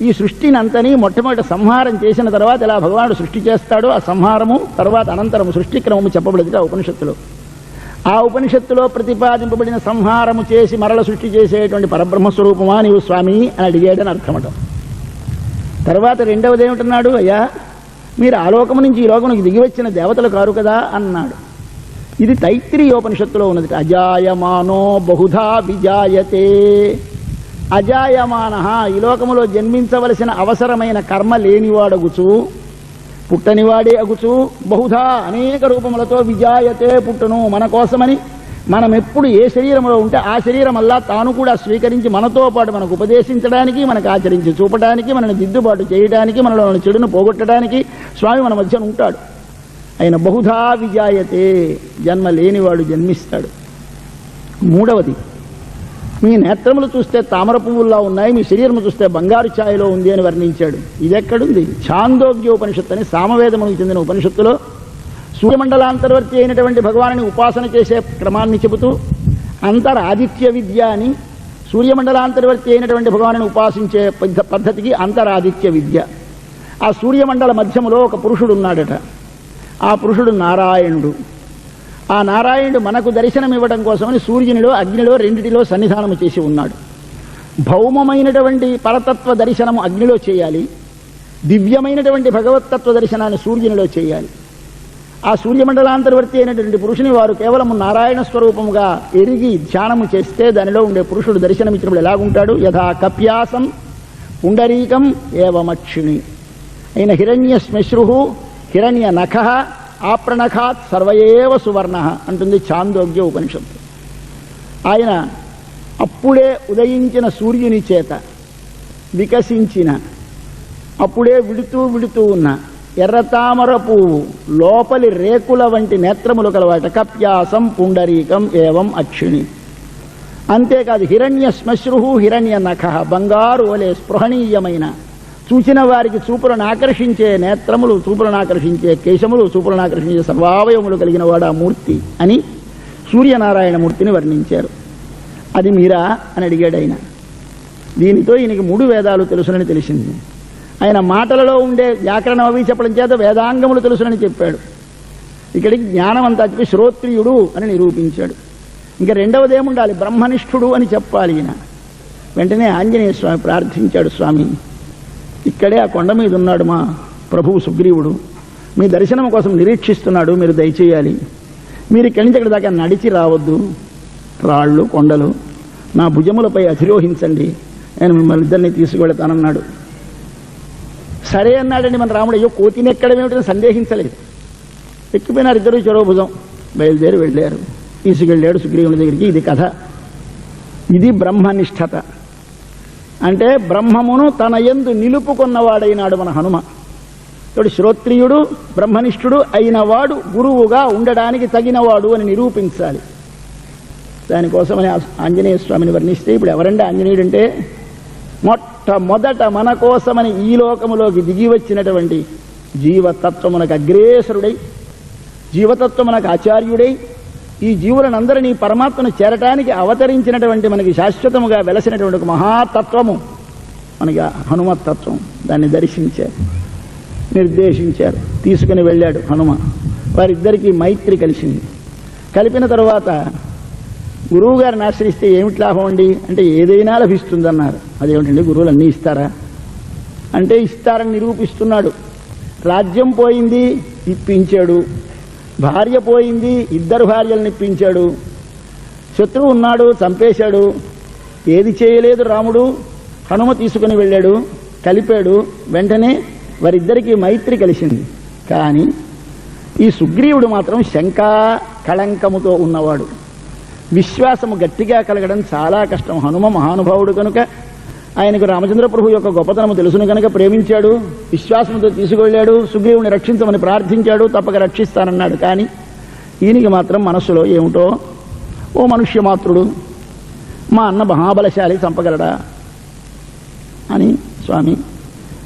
ఈ సృష్టిని అంతని మొట్టమొదటి సంహారం చేసిన తర్వాత ఎలా భగవానుడు సృష్టి చేస్తాడో ఆ సంహారము తర్వాత అనంతరము సృష్టి క్రమము చెప్పబడింది ఆ ఉపనిషత్తులో. ఆ ఉపనిషత్తులో ప్రతిపాదింపబడిన సంహారము చేసి మరల సృష్టి చేసేటువంటి పరబ్రహ్మస్వరూపమా నీవు స్వామి అని అడిగాడని అర్థమట. తర్వాత రెండవది ఏమిటన్నాడు, అయ్యా మీరు ఆ లోకము నుంచి ఈ లోకమునికి దిగి వచ్చిన దేవతలు కారు కదా అన్నాడు. ఇది తైత్రీయోపనిషత్తులో ఉన్నది. అజాయమానో బహుధా విజాయతే. అజాయమాన ఈ లోకములో జన్మించవలసిన అవసరమైన కర్మ లేనివాడగుచు, పుట్టనివాడే అగుచు, బహుధా అనేక రూపములతో విజాయతే పుట్టును మన కోసమని. మనం ఎప్పుడు ఏ శరీరంలో ఉంటే ఆ శరీరమల్లా తాను కూడా స్వీకరించి మనతో పాటు మనకు ఉపదేశించడానికి, మనకు ఆచరించి చూపడానికి, మనల్ని దిద్దుబాటు చేయడానికి, మనలో చెడును పోగొట్టడానికి స్వామి మన మధ్యన ఉంటాడు. ఆయన బహుధా విజాయతే, జన్మ లేనివాడు జన్మిస్తాడు. మూడవది, మీ నేత్రములు చూస్తే తామర పువ్వుల్లా ఉన్నాయి, మీ శరీరం చూస్తే బంగారు ఛాయలో ఉంది అని వర్ణించాడు. ఇదెక్కడుంది? ఛాందోగ్యోపనిషత్తు అని సామవేదమునికి చెందిన ఉపనిషత్తులో సూర్యమండలాంతర్వర్తి అయినటువంటి భగవానుని ఉపాసన చేసే క్రమాన్ని చెబుతూ అంతరాదిత్య విద్య అని, సూర్యమండలాంతర్వర్తి అయినటువంటి భగవాను ఉపాసించే పద్ధతికి అంతరాదిత్య విద్య. ఆ సూర్యమండల మధ్యములో ఒక పురుషుడు ఉన్నాడట. ఆ పురుషుడు నారాయణుడు. ఆ నారాయణుడు మనకు దర్శనం ఇవ్వడం కోసమని సూర్యునిలో అగ్నిలో రెండిటిలో సన్నిధానము చేసి ఉన్నాడు. భౌమమైనటువంటి పరతత్వ దర్శనము అగ్నిలో చేయాలి, దివ్యమైనటువంటి భగవత్తత్వ దర్శనాన్ని సూర్యునిలో చేయాలి. ఆ సూర్యమండలాంతర్వర్తి అయినటువంటి పురుషుని వారు కేవలము నారాయణ స్వరూపముగా ఎరిగి ధ్యానము చేస్తే దానిలో ఉండే పురుషుడు దర్శనమిచ్చినప్పుడు ఎలాగుంటాడు? యథా కప్యాసం పుండరీకం ఏవమక్షిణి అయిన హిరణ్య శ్మశ్రు హిరణ్య నఖ ఆప్రణఖాత్ సర్వయేవ సువర్ణ అంటుంది ఛాందోగ్య ఉపనిషత్తు. ఆయన అప్పుడే ఉదయించిన సూర్యుని చేత వికసించిన, అప్పుడే విడుతూ ఉన్న ఎర్రతామర పువ్వు లోపలి రేకుల వంటి నేత్రములు కలవాట. కప్యాసం పుండరీకం ఏవం అక్షిణి. అంతేకాదు హిరణ్య శ్మశ్రు హిరణ్య నఖ బంగారు వలె స్పృహణీయమైన, చూచిన వారికి చూపులను ఆకర్షించే నేత్రములు, చూపులను ఆకర్షించే కేశములు, చూపులను ఆకర్షించే సర్వావయములు కలిగిన వాడు ఆ మూర్తి అని సూర్యనారాయణ మూర్తిని వర్ణించారు. అది మీరా అని అడిగాడు ఆయన. దీనితో ఈయనకి 3 వేదాలు తెలుసునని తెలిసింది. ఆయన మాటలలో ఉండే వ్యాకరణం అవి చెప్పడం చేత వేదాంగములు తెలుసునని చెప్పాడు. ఇక్కడికి జ్ఞానం అంతా చెప్పి శ్రోత్రియుడు అని నిరూపించాడు. ఇంకా రెండవది ఏముండాలి? బ్రహ్మనిష్ఠుడు అని చెప్పాలి ఈయన. వెంటనే ఆంజనేయ స్వామి ప్రార్థించాడు, స్వామి ఇక్కడే ఆ కొండ మీద ఉన్నాడు మా ప్రభువు సుగ్రీవుడు, మీ దర్శనం కోసం నిరీక్షిస్తున్నాడు, మీరు దయచేయాలి. మీరు ఇక్కడి నుంచి అక్కడి దాకా నడిచి రావద్దు, రాళ్ళు కొండలు నా భుజములపై అధిరోహించండి, నేను మిమ్మల్ని ఇద్దరిని తీసుకువెళతానన్నాడు. సరే అన్నాడండి మన రాముడు. అయ్యో కోతిని ఎక్కడమేమిటని సందేహించలేదు. ఎక్కిపోయినారు ఇద్దరు చెరో భుజం, బయలుదేరి వెళ్ళారు. తీసుకెళ్ళాడు సుగ్రీవుని దగ్గరికి. ఇది కథ. ఇది బ్రహ్మనిష్ఠత. అంటే బ్రహ్మమును తన యందు నిలుపుకున్నవాడైనాడు మన హనుమ. ఇప్పుడు శ్రోత్రియుడు బ్రహ్మనిష్ఠుడు అయినవాడు గురువుగా ఉండడానికి తగినవాడు అని నిరూపించాలి. దానికోసమని ఆంజనేయ స్వామిని వర్ణిస్తే, ఇప్పుడు ఎవరంటే ఆంజనేయుడు అంటే మొట్టమొదట మన కోసమని ఈ లోకములోకి దిగి వచ్చినటువంటి జీవతత్వమునకు అగ్రేసరుడై, జీవతత్వమునకు ఆచార్యుడై, ఈ జీవులనందరినీ పరమాత్మను చేరటానికి అవతరించినటువంటి మనకి శాశ్వతముగా వెలసినటువంటి ఒక మహాతత్వము మనకి హనుమతత్వం. దాన్ని దర్శించారు, నిర్దేశించారు, తీసుకుని వెళ్ళాడు హనుమ. వారిద్దరికీ మైత్రి కలిసింది. కలిపిన తరువాత గురువు గారిని ఆశ్రయిస్తే ఏమిటి లాభం అండి అంటే, ఏదైనా లభిస్తుందన్నారు. అదేమిటండి గురువులు అన్నీ ఇస్తారా అంటే, ఇస్తారని నిరూపిస్తున్నాడు. రాజ్యం పోయింది, ఇప్పించాడు. భార్య పోయింది, 2 భార్యలను ఇప్పించాడు. శత్రువు ఉన్నాడు, చంపేశాడు. ఏది చేయలేదు రాముడు. హనుమ తీసుకుని వెళ్ళాడు, కలిపాడు. వెంటనే వారిద్దరికీ మైత్రి కలిసింది. కానీ ఈ సుగ్రీవుడు మాత్రం శంకా కళంకముతో ఉన్నవాడు. విశ్వాసము గట్టిగా కలగడం చాలా కష్టం. హనుమ మహానుభావుడు కనుక ఆయనకు రామచంద్ర ప్రభు యొక్క గొప్పతనము తెలుసును కనుక ప్రేమించాడు, విశ్వాసంతో తీసుకువెళ్ళాడు. సుగ్రీవుని రక్షించమని ప్రార్థించాడు, తప్పక రక్షిస్తానన్నాడు. కానీ ఈయనకి మాత్రం మనస్సులో ఏమిటో, ఓ మనుష్య మాత్రుడు, మా అన్న మహాబలశాలి, చంపగలడా అని. స్వామి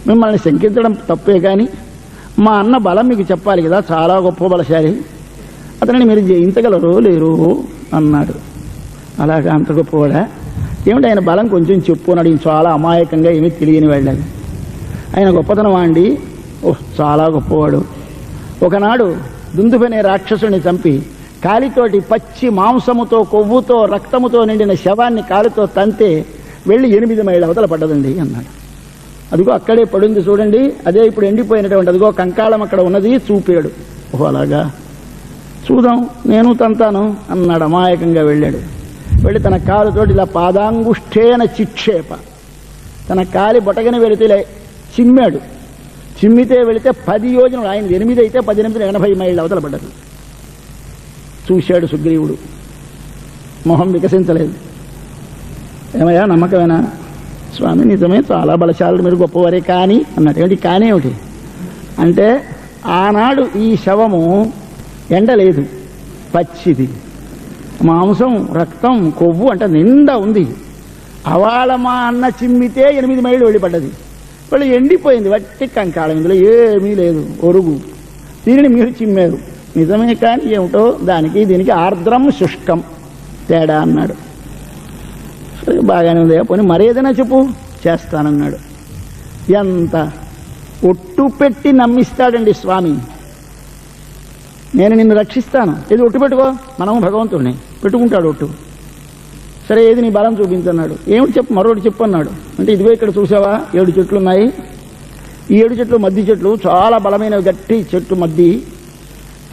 మిమ్మల్ని శంకించడం తప్పే, కానీ మా అన్న బలం మీకు చెప్పాలి కదా, చాలా గొప్ప బలశాలి, అతనిని మీరు జయించగలరు లేరు అన్నాడు. అలాగా అంత గొప్పవాడా? ఏమిటి ఆయన బలం కొంచెం చెప్పు అని అడిగి, చాలా అమాయకంగా ఏమీ తెలియని వెళ్ళాలి. ఆయన గొప్పతనమా అండి? ఓహ్ చాలా గొప్పవాడు. ఒకనాడు దుందుబనే రాక్షసుని చంపి కాలితోటి పచ్చి మాంసముతో కొవ్వుతో రక్తముతో నిండిన శవాన్ని కాలితో తంతే వెళ్ళి 8 మైళ్ళ అవతల పడ్డదండి అన్నాడు. అదిగో అక్కడే పడింది చూడండి, అదే ఇప్పుడు ఎండిపోయినటువంటి అదిగో కంకాళం అక్కడ ఉన్నది చూపాడు. ఓహో అలాగా, చూద్దాం నేను తంతాను అన్నాడు. అమాయకంగా వెళ్ళాడు. వెళ్ళి తన కాలుతోటి ఇలా పాదాంగుష్ఠేన చిక్షేప, తన కాలి బొటగని వెళితే చిమ్మాడు. చిమ్మితే వెళితే 10 యోజనలు, ఆయన 8 అయితే 18 80 మైళ్ళ అవతల పడ్డది. చూశాడు సుగ్రీవుడు, మొహం వికసించలేదు. ఏమయ్యా నమ్మకమేనా? స్వామి నిజమే, చాలా బలశాలు, మీరు గొప్పవారే. కానీ అన్నాడు. ఏమిటి కానీ? ఏమిటి అంటే, ఆనాడు ఈ శవము ఎండలేదు, పచ్చిది, మాంసం రక్తం కొవ్వు అంటే నిండా ఉంది. అవాళ మా అన్న చిమ్మితే 8 మైళ్ళు వెళ్ళిపడ్డది. వాళ్ళు ఎండిపోయింది, వట్టి కంకాళం, ఇందులో ఏమీ లేదు, ఒరుగు. దీనిని మీరు చిమ్మారు, నిజమే. కానీ ఏమిటో దానికి దీనికి ఆర్ద్రం శుష్కం తేడా అన్నాడు. సరే బాగానే ఉంది, పోనీ మరేదైనా చెప్పు, చేస్తానన్నాడు. ఎంత ఒట్టు పెట్టి నమ్మిస్తాడండి స్వామి. నేను నిన్ను రక్షిస్తాను, ఏది ఒట్టు పెట్టుకో, మనము భగవంతుడిని పెట్టుకుంటాడు ఒట్టు. సరే ఏది నీ బలం చూపించన్నాడు. ఏమిటి చెప్పు, మరొకటి చెప్పు అన్నాడు. అంటే ఇదిగో ఇక్కడ చూసావా 7 చెట్లు ఉన్నాయి, ఈ 7 చెట్లు మద్ది చెట్లు, చాలా బలమైన గట్టి చెట్టు మద్ది.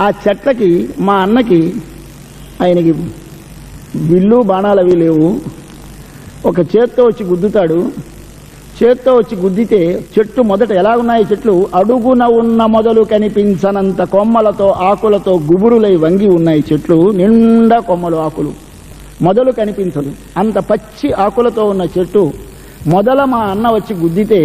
ఆ చెట్లకి మా అన్నకి ఆయనకి విల్లు బాణాలు అవి లేవు. ఒక చేత్తో వచ్చి గుద్దుతాడు, చేత్తో వచ్చి గుద్దితే చెట్టు మొదట ఎలా ఉన్నాయి చెట్లు, అడుగున ఉన్న మొదలు కనిపించనంత కొమ్మలతో ఆకులతో గుబురులై వంగి ఉన్నాయి చెట్లు, నిండా కొమ్మలు ఆకులు, మొదలు కనిపించదు, అంత పచ్చి ఆకులతో ఉన్న చెట్టు మొదల మా అన్న వచ్చి గుద్దితే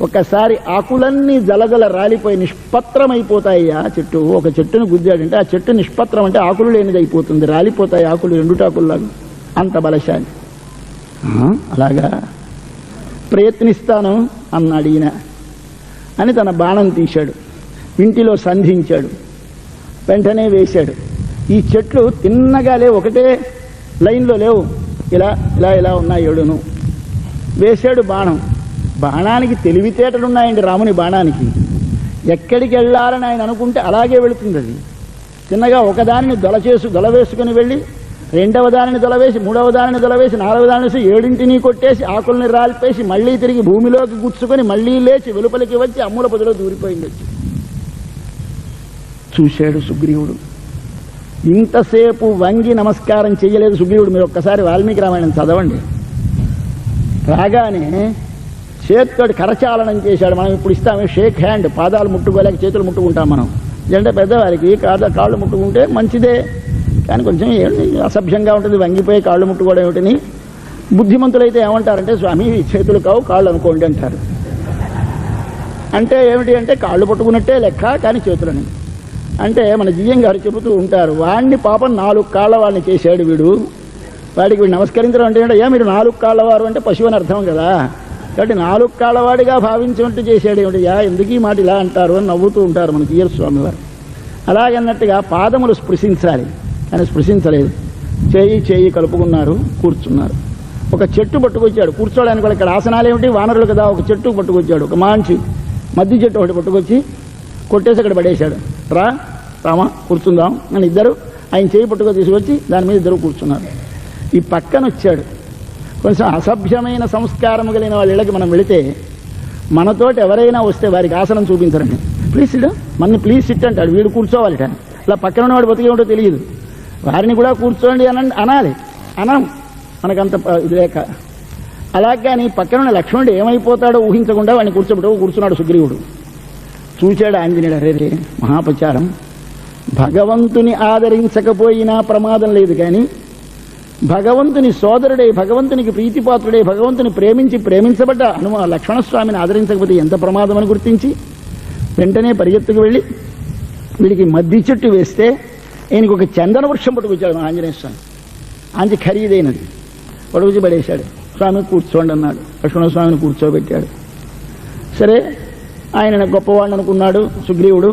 ఒక్కసారి ఆకులన్నీ జలజల రాలిపోయి నిష్పత్రమైపోతాయి. ఆ చెట్టు ఒక చెట్టును గుద్దాడంటే ఆ చెట్టు నిష్పత్రం అంటే ఆకులు లేనిది అయిపోతుంది, రాలిపోతాయి ఆకులు ఎండుటాకుల్లాగా, అంత బలశాలి. అలాగా ప్రయత్నిస్తాను అన్నాడు ఈయన అని తన బాణం తీశాడు, ఇంటిలో సంధించాడు, వెంటనే వేశాడు. ఈ చెట్లు తిన్నగా లేవు, ఒకటే లైన్లో లేవు, ఇలా ఇలా ఇలా ఉన్నాయి 7ను. వేశాడు బాణం. బాణానికి తెలివితేటలున్నాయండి రాముని బాణానికి. ఎక్కడికి వెళ్ళాలని ఆయన అనుకుంటే అలాగే వెళుతుంది అది. చిన్నగా ఒకదానిని దొల వేసుకుని వెళ్ళి, 2వ దానిని దొలవేసి, 3వ దానిని దొలవేసి, 4వ దానిని వేసి, 7ంటిని కొట్టేసి ఆకుల్ని రాల్పేసి మళ్లీ తిరిగి భూమిలోకి గుచ్చుకొని మళ్లీ లేచి వెలుపలికి వచ్చి అమ్ముల పొదలో దూరిపోయింది. చూశాడు సుగ్రీవుడు. ఇంతసేపు వంగి నమస్కారం చేయలేదు సుగ్రీవుడు. మీరు ఒక్కసారి వాల్మీకి రామాయణం చదవండి. రాగానే చేత్తోటి కరచాలనం చేశాడు. మనం ఇప్పుడు ఇస్తామే షేక్ హ్యాండ్, పాదాలు ముట్టుకోలేక చేతులు ముట్టుకుంటాం మనం. అంటే పెద్దవారికి కాళ్ళు ముట్టుకుంటే మంచిదే, కానీ కొంచెం అసభ్యంగా ఉంటుంది వంగిపోయి కాళ్ళు ముట్టుకోవడం ఏమిటని. బుద్ధిమంతులైతే ఏమంటారంటే స్వామి చేతులు కావు కాళ్ళు అనుకోండి అంటారు. అంటే ఏమిటి అంటే కాళ్ళు పట్టుకున్నట్టే లెక్క, కానీ చేతులని. అంటే మన జిఎం గారు చెబుతూ ఉంటారు, వాడిని పాపం 4 కాళ్ళ వాడిని చేశాడు వీడు, వాడికి వీడు నమస్కరించడం అంటే అయ్యా మీరు 4 కాళ్ళవారు అంటే పశువు అని అర్థం కదా, కాబట్టి 4 కాళ్ళవాడిగా భావించినట్టు చేశాడు ఏమిటయ్యా, ఎందుకు ఈ మాట ఇలా అంటారు అని నవ్వుతూ ఉంటారు మన జీఎల్ స్వామి వారు. అలాగన్నట్టుగా పాదములు స్పృశించాలి, కానీ స్పృశించలేదు. చేయి కలుపుకున్నారు, కూర్చున్నారు. ఒక చెట్టు పట్టుకొచ్చాడు కూర్చోడానికి. ఇక్కడ ఆసనాలు ఏమిటి, వానరులు కదా. ఒక చెట్టు పట్టుకొచ్చాడు, ఒక మంచి మద్ది చెట్టు ఒకటి పట్టుకొచ్చి కొట్టేసి అక్కడ పడేశాడు. రామా కూర్చుందాం అని ఇద్దరు ఆయన చేయి పట్టుకో తీసుకొచ్చి దాని మీద ఇద్దరు కూర్చున్నారు. ఈ పక్కన వచ్చాడు. కొంచెం అసభ్యమైన సంస్కారం కలిగిన వాళ్ళ ఇళ్ళకి మనం వెళితే మనతోటి ఎవరైనా వస్తే వారికి ఆసనం చూపించరండి. ప్లీజ్ సిట్, మన ప్లీజ్ సిట్ అంటాడు, వీడు కూర్చోవాలిట. ఇలా పక్కన ఉన్నవాడు బతికి ఏమిటో తెలియదు, వారిని కూడా కూర్చోండి అనాలి. మనకంత ఇది లేక. అలాగని పక్కనున్న లక్ష్మణుడు ఏమైపోతాడో ఊహించకుండా వాడిని కూర్చున్నాడు సుగ్రీవుడు. చూశాడు ఆంజనేయుడు, అరే మహాపచారం, భగవంతుని ఆదరించకపోయినా ప్రమాదం లేదు, కానీ భగవంతుని సోదరుడై, భగవంతునికి ప్రీతిపాత్రుడై, భగవంతుని ప్రేమించబడ్డ లక్ష్మణస్వామిని ఆదరించకపోతే ఎంత ప్రమాదం అని గుర్తించి వెంటనే పరిగెత్తుకు వెళ్ళి వీడికి మద్ది చెట్టు వేస్తే ఈయనకి ఒక చందన వృక్షం పట్టుకొచ్చాడు మన ఆంజనేయ స్వామి. అంత ఖరీదైనది పట్టుకొచ్చి పడేశాడు. స్వామి కూర్చోండి అన్నాడు. లక్ష్మణస్వామిని కూర్చోబెట్టాడు. సరే ఆయన గొప్పవాడిని అనుకున్నాడు సుగ్రీవుడు.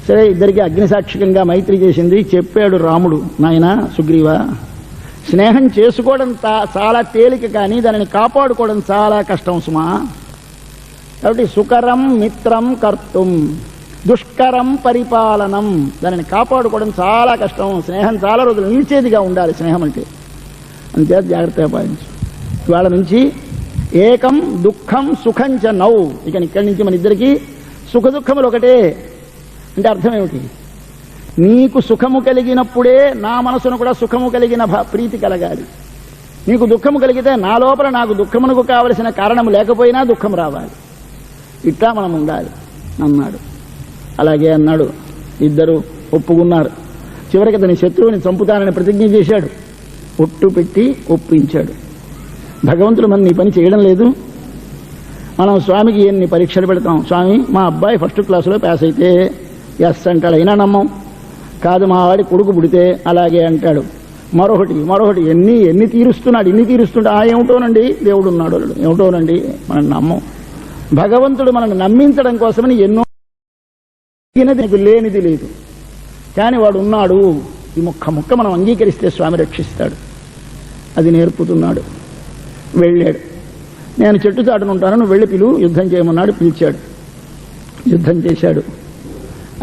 సరే ఇద్దరికి అగ్నిసాక్షికంగా మైత్రి చేసింది. చెప్పాడు రాముడు, నాయనా సుగ్రీవా, స్నేహం చేసుకోవడం చాలా తేలిక, కానీ దానిని కాపాడుకోవడం చాలా కష్టం సుమా. కాబట్టి సుకరం మిత్రం కర్తుం దుష్కరం పరిపాలనం, దానిని కాపాడుకోవడం చాలా కష్టం. స్నేహం చాలా రోజులు నిలిచేదిగా ఉండాలి స్నేహం అంటే, అంతే జాగ్రత్తగా పాటించు. ఇవాళ నుంచి ఏకం దుఃఖం సుఖం చ నౌ, ఇక ఇక్కడి నుంచి మన ఇద్దరికి సుఖ దుఃఖములు ఒకటే. అంటే అర్థం ఏమిటి, నీకు సుఖము కలిగినప్పుడే నా మనసును కూడా సుఖము కలిగిన ప్రీతి కలగాలి. నీకు దుఃఖము కలిగితే నా లోపల నాకు దుఃఖమునకు కావలసిన కారణం లేకపోయినా దుఃఖం రావాలి. ఇట్లా మనం ఉండాలి అన్నాడు. అలాగే అన్నాడు. ఇద్దరు ఒప్పుకున్నారు. చివరికి అతని శత్రువుని చంపుతానని ప్రతిజ్ఞ చేశాడు. ఒట్టు పెట్టి ఒప్పించాడు. భగవంతుడు మన నీ పని చేయడం లేదు. మనం స్వామికి ఎన్ని పరీక్షలు పెడతాం. స్వామి మా అబ్బాయి ఫస్ట్ క్లాసులో పాస్ అయితే ఎస్ అంటాడు, అయినా నమ్మం. కాదు మా వాడి కొడుకు పుడితే అలాగే అంటాడు. మరొకటి ఎన్ని తీరుస్తున్నాడు, ఇన్ని తీరుస్తుంటే ఏమిటోనండి దేవుడు ఉన్నాడు, ఏమిటోనండి మనం నమ్మం. భగవంతుడు మనల్ని నమ్మించడం కోసమని ఎన్నో లేనిది లేదు, కానీ వాడు ఉన్నాడు. ఈ ముక్క మనం అంగీకరిస్తే స్వామి రక్షిస్తాడు. అది నేర్పుతున్నాడు. వెళ్ళాడు. నేను చెట్టు చాటున ఉంటాను, నువ్వు వెళ్ళి పిలువు, యుద్ధం చేయమన్నాడు. పిలిచాడు, యుద్ధం చేశాడు.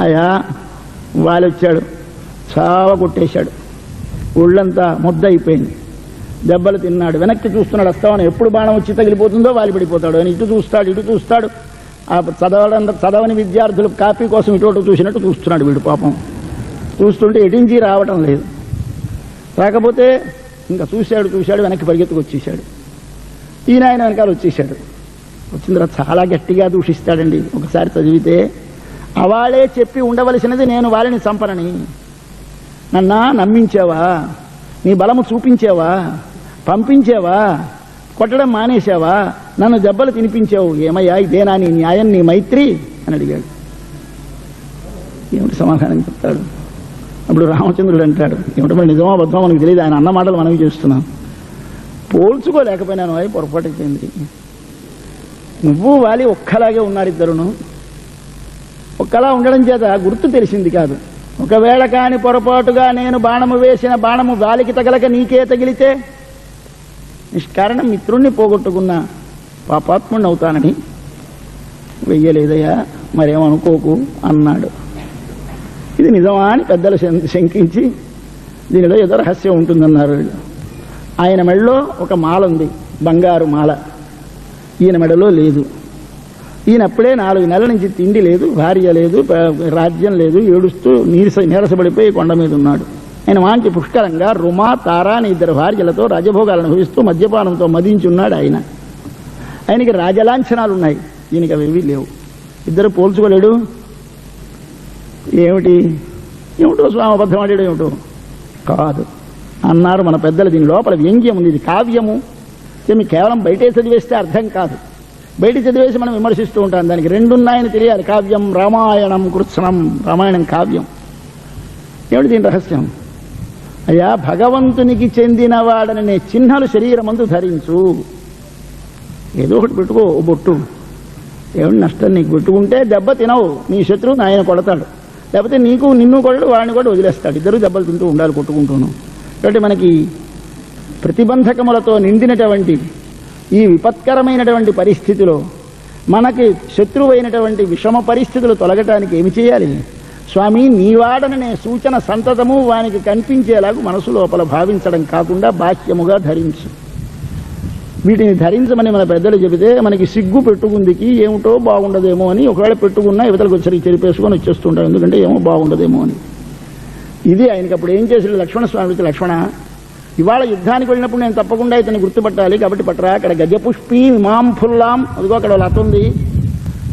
అయ్యా వాలొచ్చాడు, చావ కొట్టేశాడు. ఒళ్ళంతా ముద్ద అయిపోయింది. దెబ్బలు తిన్నాడు. వెనక్కి చూస్తున్నాడు, వస్తామని ఎప్పుడు బాణం వచ్చి తగిలిపోతుందో వాలి పడిపోతాడు అని ఇటు చూస్తాడు. ఆ చదవని విద్యార్థులు కాపీ కోసం ఇటు చూసినట్టు చూస్తున్నాడు వీడు. పాపం చూస్తుంటే ఎటించి రావటం లేదు. రాకపోతే ఇంకా చూశాడు, వెనక్కి పరిగెత్తుకు వచ్చేసాడు. ఈయన ఆయన వెనకాల వచ్చేసాడు. వచ్చిన తర్వాత చాలా గట్టిగా దూషిస్తాడండి. ఒకసారి చదివితే, అవాళే చెప్పి ఉండవలసినది నేను వాళ్ళని చంపనని. నన్నా నమ్మించావా, నీ బలము చూపించావా, పంపించావా, కొట్టడం మానేశావా, నన్ను దెబ్బలు తినిపించావు, ఏమయ్యా ఇదేనా నీ న్యాయం, నీ మైత్రి అని అడిగాడు. ఏమిటి సమాధానం చెప్తాడు? అప్పుడు రామచంద్రుడు అంటాడు, ఏమిటో మరి నిజమో అబద్ధమో మనకు తెలియదు, ఆయన అన్న మాటలు మనవి చేస్తున్నాం. పోల్చుకోలేకపోయినాను, అవి పొరపాటు అయిపోయింది. నువ్వు వాలి ఒక్కలాగే ఉన్నారు, ఇద్దరును ఒక్కలా ఉండడం చేత గుర్తు తెలిసింది కాదు. ఒకవేళ కాని పొరపాటుగా నేను బాణము వేసిన బాణము వాలికి తగలక నీకే తగిలితే నిష్కారణం మిత్రుణ్ణి పోగొట్టుకున్న పాపాత్ముణ్ణి అవుతానని వెయ్యలేదయ్యా, మరేమనుకోకు అన్నాడు. ఇది నిజమా అని పెద్దలు శంకించి, దీనిలో ఏదో రహస్యం ఉంటుందన్నారు వీళ్ళు. ఆయన మెడలో ఒక మాల ఉంది, బంగారు మాల. ఈయన మెడలో లేదు. ఈయన అప్పుడే 4 నెలల నుంచి తిండి లేదు, భార్య లేదు, రాజ్యం లేదు, ఏడుస్తూ నీరసపడిపోయి కొండ మీద ఉన్నాడు. ఆయన వాంచి పుష్కలంగా రుమా, తారా అని 2 భార్యలతో రాజభోగాలను అనుభవిస్తూ మద్యపానంతో మదించున్నాడు. ఆయనకి రాజలాంఛనాలు ఉన్నాయి, ఈయనకి అవేవి లేవు. ఇద్దరు పోల్చుకోలేడు. ఏమిటో స్వామి అబద్ధం ఆడాడు, ఏమిటో కాదు అన్నారు మన పెద్దలు. దీని లోపల వ్యంగ్యం ఉంది, ఇది కావ్యము. మీకు కేవలం బయటే చదివేస్తే అర్థం కాదు. బయట చదివేసి మనం విమర్శిస్తూ ఉంటాం. దానికి 2 ఉన్నాయని తెలియాలి. కావ్యం రామాయణం కృత్స్నం, రామాయణం కావ్యం. ఏమిటి దీని రహస్యం? అయ్యా, భగవంతునికి చెందినవాడనే చిహ్నలు శరీరమందు ధరించు. ఏదో ఒకటి పెట్టుకో, బొట్టు. ఏమిటి నష్టం? నీకు పెట్టుకుంటే దెబ్బ తినవు, నీ శత్రువుని ఆయన కొడతాడు. లేకపోతే నిన్ను కొడడు, వాడిని కూడా వదిలేస్తాడు. ఇద్దరు దెబ్బలు తింటూ ఉండాలి, కొట్టుకుంటూను. కాబట్టి మనకి ప్రతిబంధకములతో నిండినటువంటి ఈ విపత్కరమైనటువంటి పరిస్థితిలో మనకి శత్రువైనటువంటి విషమ పరిస్థితులు తొలగటానికి ఏమి చేయాలి? స్వామి నీవాడననే సూచన సంతతము వానికి కనిపించేలాగా మనసు లోపల భావించడం కాకుండా బాహ్యముగా ధరించు. వీటిని ధరించమని మన పెద్దలు చెబితే మనకి సిగ్గు పెట్టుకుందికి ఏమిటో బాగుండదేమో అని, ఒకవేళ పెట్టుకున్నా యువతలకు వచ్చరికి చెరిపేసుకొని వచ్చేస్తుంటాం, ఎందుకంటే ఏమో బాగుండదేమో అని. ఇది ఆయనకి అప్పుడు ఏం చేశాడు లక్ష్మణస్వామికి, లక్ష్మణ ఇవాళ యుద్ధానికి వెళ్ళినప్పుడు నేను తప్పకుండా ఇతన్ని గుర్తుపట్టాలి, కాబట్టి పట్టరా. అక్కడ గజపుష్పి మాం ఫుల్లాం, అదిగో అక్కడ లత ఉంది,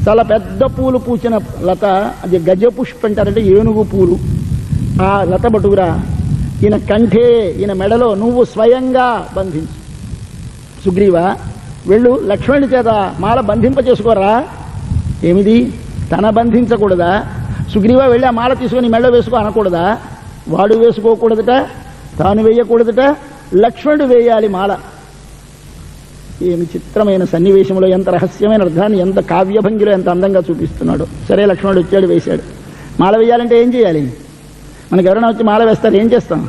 చాలా పెద్ద పూలు పూచిన లత, అది గజపుష్పి అంటారంటే ఏనుగు పూలు. ఆ లత పట్టుకురా. ఈయన కంఠే, ఈయన మెడలో నువ్వు స్వయంగా బంధించు. సుగ్రీవ వెళ్ళు, లక్ష్మణుడి చేత మాల బంధింప చేసుకోరా. ఏమిది? తన బంధించకూడదా? సుగ్రీవ వెళ్ళి ఆ మాల తీసుకొని మెడలో వేసుకో అనకూడదా? వాడు వేసుకోకూడదట, తాను వేయకూడదట, లక్ష్మణుడు వేయాలి మాల. ఏమి చిత్రమైన సన్నివేశంలో, ఎంత రహస్యమైన అర్థాన్ని ఎంత కావ్యభంగిలో ఎంత అందంగా చూపిస్తున్నాడు. సరే, లక్ష్మణుడు వచ్చాడు, వేశాడు. మాల వేయాలంటే ఏం చేయాలి? మనకు ఎవరైనా వచ్చి మాల వేస్తారు, ఏం చేస్తాం?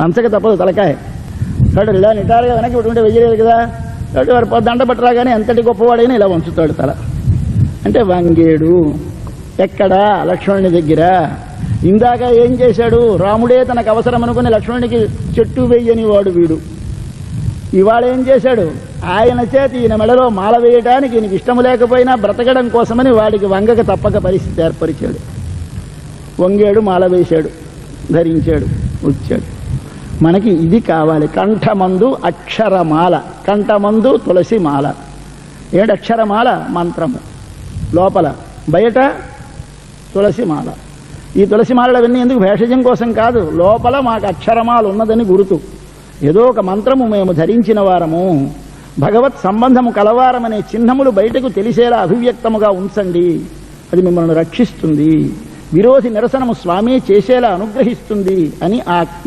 వంచక తప్పదు తలకాయ. కాబట్టి ఇలా నిటారుగా వెనక్కి పెట్టుకుంటే వెయ్యలేదు కదా. కాబట్టి వాడు దండ పట్టరాగానే ఎంతటి గొప్పవాడైనా ఇలా వంచుతాడు తల. అంటే వంగేడు. ఎక్కడా? లక్ష్మణుని దగ్గర. ఇందాక ఏం చేశాడు? రాముడే తనకు అవసరం అనుకుని లక్ష్మణునికి చెట్టు వెయ్యని వాడు వీడు. ఇవాళ ఏం చేశాడు? ఆయన చేత ఈయన మెడలో మాల వేయడానికి ఈయనకి ఇష్టం లేకపోయినా బ్రతకడం కోసమని వాడికి వంగక తప్పక పరిస్థితి ఏర్పరిచాడు. వంగాడు, మాల వేశాడు, ధరించాడు, వచ్చాడు. మనకి ఇది కావాలి. కంఠమందు అక్షరమాల, కంఠమందు తులసి మాల. ఏమిటి అక్షరమాల? మంత్రము లోపల, బయట తులసి మాల. ఈ తులసి మాలలు అవన్నీ ఎందుకు? భేషజం కోసం కాదు, లోపల మాకు అక్షరమాల ఉన్నదని గుర్తు. ఏదో ఒక మంత్రము మేము ధరించిన వారము, భగవత్ సంబంధము కలవారమనే చిహ్నములు బయటకు తెలిసేలా అభివ్యక్తముగా ఉంచండి. అది మిమ్మల్ని రక్షిస్తుంది, విరోధి నిరసనము స్వామి చేసేలా అనుగ్రహిస్తుంది అని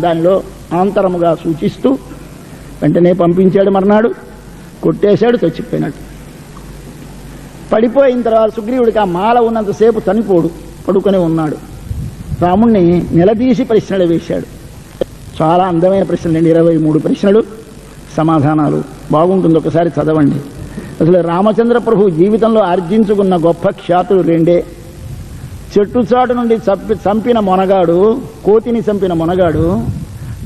దానిలో ఆంతరముగా సూచిస్తూ వెంటనే పంపించాడు. మర్నాడు కొట్టేశాడు, చచ్చిపోయినట్టు. పడిపోయిన తర్వాత సుగ్రీవుడికి ఆ మాల ఉన్నంతసేపు చనిపోడు, పడుకొని ఉన్నాడు. రాముణ్ణి నిలదీసి ప్రశ్నలు వేశాడు. చాలా అందమైన ప్రశ్నలండి, 23 ప్రశ్నలు, సమాధానాలు. బాగుంటుంది, ఒకసారి చదవండి. అసలు రామచంద్ర ప్రభు జీవితంలో ఆర్జించుకున్న గొప్ప ఖ్యాతులు 2. చెట్టు చాటు నుండి చంపిన మొనగాడు, కోతిని చంపిన మొనగాడు,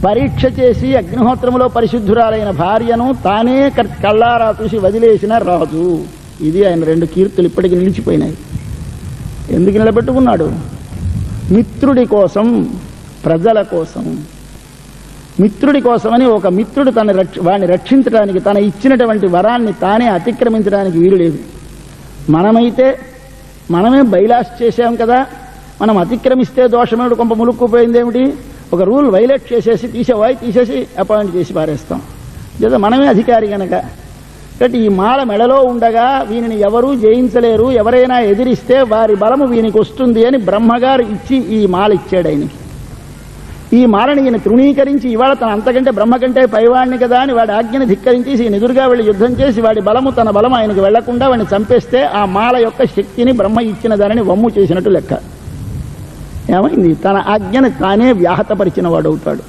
పరీక్ష చేసి అగ్నిహోత్రములో పరిశుద్ధురాలైన భార్యను తానే కళ్ళారా చూసి వదిలేసిన రాజు. ఇది ఆయన 2 కీర్తులు ఇప్పటికీ నిలిచిపోయినాయి. ఎందుకు నిలబెట్టుకున్నాడు? మిత్రుడి కోసం, ప్రజల కోసం. మిత్రుడి కోసమని ఒక మిత్రుడు వాడిని రక్షించడానికి తన ఇచ్చినటువంటి వరాన్ని తానే అతిక్రమించడానికి వీలు లేదు. మనమైతే మనమే బైలాస్ చేశాం కదా, మనం అతిక్రమిస్తే దోషమేమిటి, కొంప ములుక్కుపోయిందేమిటి, ఒక రూల్ వైలేట్ చేసేసి తీసేసి అపాయింట్ చేసి పారేస్తాం. లేదా మనమే అధికారి గనక. కాబట్టి ఈ మాల మెడలో ఉండగా వీనిని ఎవరూ జయించలేరు, ఎవరైనా ఎదిరిస్తే వారి బలము వీనికి వస్తుంది అని బ్రహ్మగారు ఇచ్చి ఈ మాల ఇచ్చాడు ఆయనకి. ఈ మాలని ఈయన తృణీకరించి ఇవాళ తన అంతకంటే బ్రహ్మ కంటే పైవాడిని కదా అని వాడి ఆజ్ఞని ధిక్కరించి ఈయన ఎదురుగా వెళ్ళి యుద్ధం చేసి వాడి బలము తన బలం ఆయనకు వెళ్లకుండా వాడిని చంపేస్తే ఆ మాల యొక్క శక్తిని బ్రహ్మ ఇచ్చిన దానిని వమ్ము చేసినట్టు లెక్క. ఏమైంది? తన ఆజ్ఞని తానే వ్యాహతపరిచిన వాడు అవుతాడు.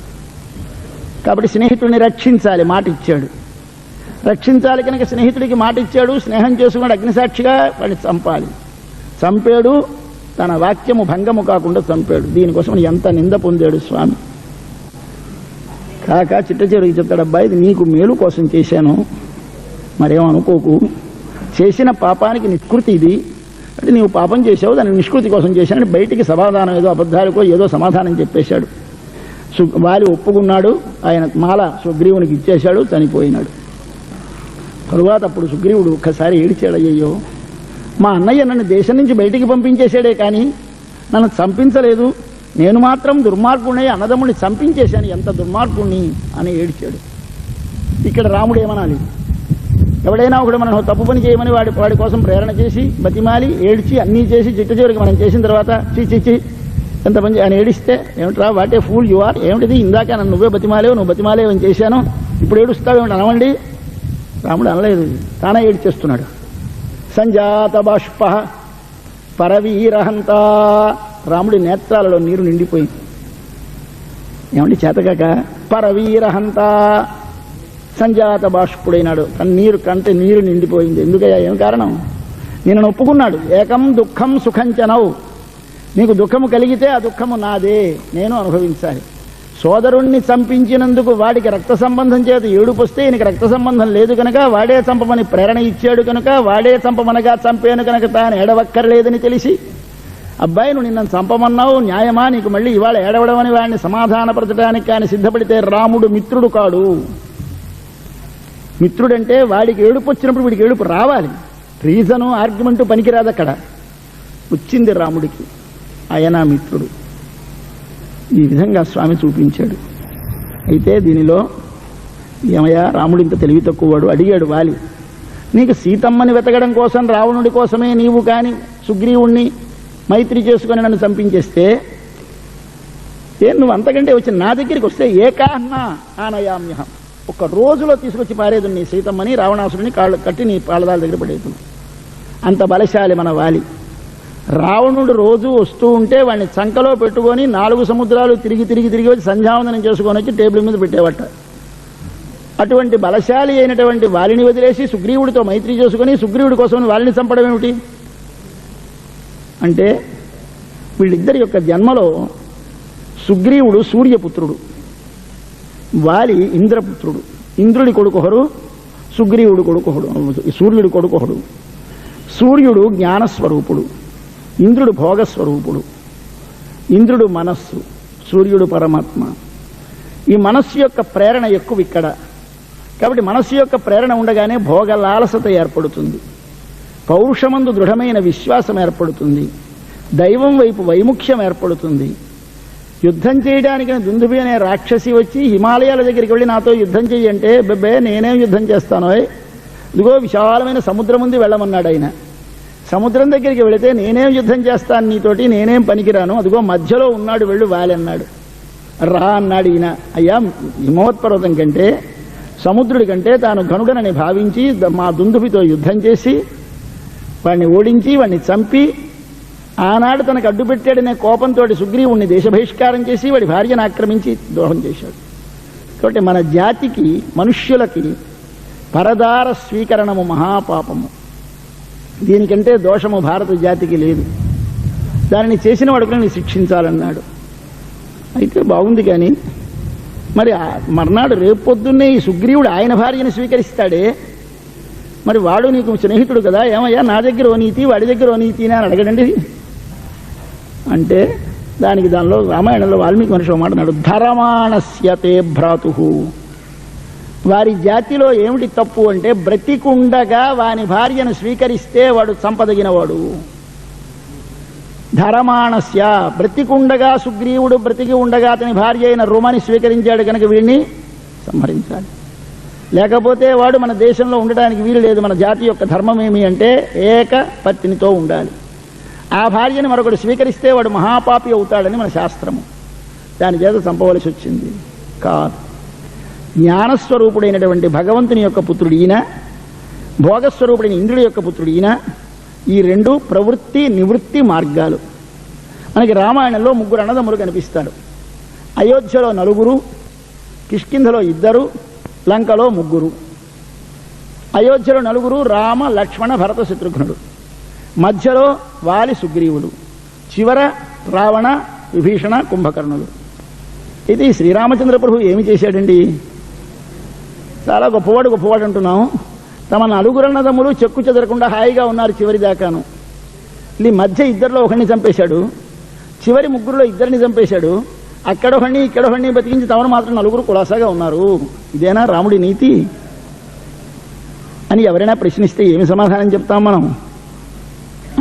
కాబట్టి స్నేహితుడిని రక్షించాలి, మాట ఇచ్చాడు. రక్షించాలి కనుక స్నేహితుడికి మాట ఇచ్చాడు, స్నేహం చేసుకున్నాడు, అగ్నిసాక్షిగా వాడిని చంపాలి. చంపాడు, తన వాక్యము భంగము కాకుండా చంపాడు. దీనికోసం ఎంత నింద పొందాడు స్వామి. కాక చిట్ట చివరికి చెప్తాడు, అబ్బాయి ఇది నీకు మేలు కోసం చేశాను, మరేమనుకోకు, చేసిన పాపానికి నిష్కృతి ఇది, అంటే నీవు పాపం చేసావు, దాని నిష్కృతి కోసం చేశానని బయటికి సమాధానం ఏదో అబద్ధాలకో ఏదో సమాధానం చెప్పేశాడు. వాలి ఒప్పుకున్నాడు, ఆయన మాల సుగ్రీవునికి ఇచ్చేశాడు, చనిపోయినాడు. తరువాత అప్పుడు సుగ్రీవుడు ఒక్కసారి ఏడిచాడు, అయ్యయ్యో మా అన్నయ్య నన్ను దేశం నుంచి బయటికి పంపించేశాడే కానీ నన్ను చంపించలేదు, నేను మాత్రం దుర్మార్గుణ్ణి, అన్నదమ్ముడిని చంపించేశాను, ఎంత దుర్మార్గుణ్ణి అని ఏడిచాడు. ఇక్కడ రాముడు ఏమనాలి? ఎవడైనా ఒకడు మనం తప్పు పని చేయమని వాడి కోసం ప్రేరణ చేసి బతిమాలి ఏడ్చి అన్నీ చేసి చిట్ట చివరికి మనం చేసిన తర్వాత చీ ఎంత పని ఆయన ఏడిస్తే ఏమిట్రా వాటే ఫూల్ యు ఆర్, ఏమిటిది ఇందాక నన్ను నువ్వే బతిమాలేవు, నువ్వు బతిమాలేవు అని చేశాను, ఇప్పుడు ఏడుస్తావేమిటి అనవండి. రాముడు అనలేదు, తానే ఏడ్చేస్తున్నాడు. సంజాత బాష్ప పరవీరహంత, రాముడి నేత్రాలలో నీరు నిండిపోయింది. ఏమండి చేతకాక పరవీరహంత, సంజాత బాష్పుడైనాడు, కంటే నీరు నిండిపోయింది. ఎందుకయ్యా, ఏం కారణం? నేను ఒప్పుకున్నాడు. ఏకం దుఃఖం సుఖంచనవు, నీకు దుఃఖము కలిగితే ఆ దుఃఖము నాదే, నేను అనుభవించాలి. సోదరుణ్ణి చంపించినందుకు వాడికి రక్త సంబంధం చేత ఏడుపు వస్తే ఈయనకి రక్త సంబంధం లేదు కనుక వాడే చంపమని ప్రేరణ ఇచ్చాడు కనుక వాడే చంపమనగా చంపాను కనుక తాను ఏడవక్కర్లేదని తెలిసి, అబ్బాయి నువ్వు నిన్ను చంపమన్నావు న్యాయమా, నీకు మళ్ళీ ఇవాళ ఏడవడం అని వాడిని సమాధానపరచడానికి కానీ సిద్ధపడితే రాముడు మిత్రుడు కాడు. మిత్రుడంటే వాడికి ఏడుపు వచ్చినప్పుడు వీడికి ఏడుపు రావాలి, రీజను ఆర్గ్యుమెంటు పనికిరాదు. అక్కడ వచ్చింది రాముడికి, ఆయన మిత్రుడు. ఈ విధంగా స్వామి చూపించాడు. అయితే దీనిలో ఏమయ్యా రాముడు ఇంత తెలివి తక్కువవాడు, అడిగాడు వాలి, నీకు సీతమ్మని వెతకడం కోసం రావణుడి కోసమే నీవు కాని సుగ్రీవుణ్ణి మైత్రి చేసుకుని నన్ను చంపించేస్తే నువ్వు అంతకంటే వచ్చి నా దగ్గరికి వస్తే ఏకాహ్నా ఆనయామ్యహం, ఒక్క రోజులో తీసుకొచ్చి పారేదు నీ సీతమ్మని, రావణాసురుని కాళ్ళు కట్టి నీ పాలదాల దగ్గర పడేతుంది. అంత బలశాలి మన వాలి. రావణుడు రోజు వస్తూ ఉంటే వాడిని చంకలో పెట్టుకొని 4 సముద్రాలు తిరిగి వచ్చి సంధ్యావందనం చేసుకొని వచ్చి టేబుల్ మీద పెట్టేవట. అటువంటి బలశాలి అయినటువంటి వాలిని వదిలేసి సుగ్రీవుడితో మైత్రి చేసుకుని సుగ్రీవుడి కోసం వాలిని చంపడం ఏమిటి అంటే, వీళ్ళిద్దరి యొక్క జన్మలో సుగ్రీవుడు సూర్యపుత్రుడు, వాలి ఇంద్రపుత్రుడు. ఇంద్రుడి కొడుకొహరు, సుగ్రీవుడు కొడుకొహడు, సూర్యుడి కొడుకొహడు. సూర్యుడు జ్ఞానస్వరూపుడు, ఇంద్రుడు భోగస్వరూపుడు. ఇంద్రుడు మనస్సు, సూర్యుడు పరమాత్మ. ఈ మనస్సు యొక్క ప్రేరణ ఎక్కువ ఇక్కడ. కాబట్టి మనస్సు యొక్క ప్రేరణ ఉండగానే భోగ లాలసత ఏర్పడుతుంది, పౌరుషమందు దృఢమైన విశ్వాసం ఏర్పడుతుంది, దైవం వైపు వైముఖ్యం ఏర్పడుతుంది. యుద్ధం చేయడానికి దుందుబి అనే రాక్షసి వచ్చి హిమాలయాల దగ్గరికి వెళ్ళి నాతో యుద్ధం చెయ్యంటే, బెబ్బే నేనేం యుద్ధం చేస్తానో, ఇదిగో విశాలమైన సముద్రం ఉంది వెళ్ళమన్నాడు ఆయన. సముద్రం దగ్గరికి వెళితే నేనేం యుద్ధం చేస్తాను నీతోటి, నేనేం పనికిరాను, అదిగో మధ్యలో ఉన్నాడు వెళ్ళు వాలి అన్నాడు. రా అన్నాడు ఈయన. అయ్యా హిమవత్పర్వతం కంటే సముద్రుడి కంటే తాను గనుడనని భావించి మా దుందుబితో యుద్ధం చేసి వాడిని ఓడించి వాడిని చంపి ఆనాడు తనకు అడ్డుపెట్టాడనే కోపంతో సుగ్రీవుణ్ణి దేశ బహిష్కారం చేసి వాడి భార్యను ఆక్రమించి ద్రోహం చేశాడు. కాబట్టి మన జాతికి, మనుష్యులకి పరదార స్వీకరణము మహాపాపము. దీనికంటే దోషము భారత జాతికి లేదు. దానిని చేసిన వాడుకుని శిక్షించాలన్నాడు. అయితే బాగుంది, కానీ మరి మర్నాడు రేపు పొద్దున్నే ఈ సుగ్రీవుడు ఆయన భార్యను స్వీకరిస్తాడే, మరి వాడు నీకు స్నేహితుడు కదా, ఏమయ్యా నా దగ్గర ఓ నీతి వాడి దగ్గర ఓ నీతి అని అడగడండి. అంటే దానిలో రామాయణంలో వాల్మీకి మనిషి మాట అన్నాడు, ధరమాణస్యతే భ్రాతు. వారి జాతిలో ఏమిటి తప్పు అంటే బ్రతికుండగా వాని భార్యను స్వీకరిస్తే వాడు చంపదగినవాడు. ధరమాణస్య, బ్రతికుండగా సుగ్రీవుడు బ్రతికి ఉండగా అతని భార్య అయిన రుమని స్వీకరించాడు కనుక వీడిని సంహరించాలి. లేకపోతే వాడు మన దేశంలో ఉండడానికి వీలు లేదు. మన జాతి యొక్క ధర్మం ఏమి అంటే ఏక పత్నితో ఉండాలి. ఆ భార్యని మరొకడు స్వీకరిస్తే వాడు మహాపాపి అవుతాడని మన శాస్త్రము. దాని చేత చంపవలసి వచ్చింది. కాదు, జ్ఞానస్వరూపుడైనటువంటి భగవంతుని యొక్క పుత్రుడు ఈయన, భోగస్వరూపుడైన ఇంద్రుడి యొక్క పుత్రుడు ఈయన. ఈ రెండు ప్రవృత్తి నివృత్తి మార్గాలు. మనకి రామాయణంలో 3 అన్నదమ్ములు కనిపిస్తారు. అయోధ్యలో 4, కిష్కింధలో 2, లంకలో 3. అయోధ్యలో 4 రామ, లక్ష్మణ, భరత, శత్రుఘ్నుడు. మధ్యలో వాలి, సుగ్రీవుడు. చివర రావణ, విభీషణ, కుంభకర్ణులు. ఇది శ్రీరామచంద్ర ప్రభు ఏమి చేశాడండి? చాలా గొప్పవాడు అంటున్నాం. తమ 4 అన్నదమ్ములు చెక్కు చెదరకుండా హాయిగా ఉన్నారు చివరి దాకాను. ఈ మధ్య 2లో ఒకరిని చంపేశాడు, చివరి 3లో 2ని చంపేశాడు. అక్కడొకడిని ఇక్కడొకడిని బతికించి తమను మాత్రం 4 కులాసాగా ఉన్నారు. ఇదేనా రాముడి నీతి అని ఎవరైనా ప్రశ్నిస్తే ఏమి సమాధానం చెప్తాం మనం?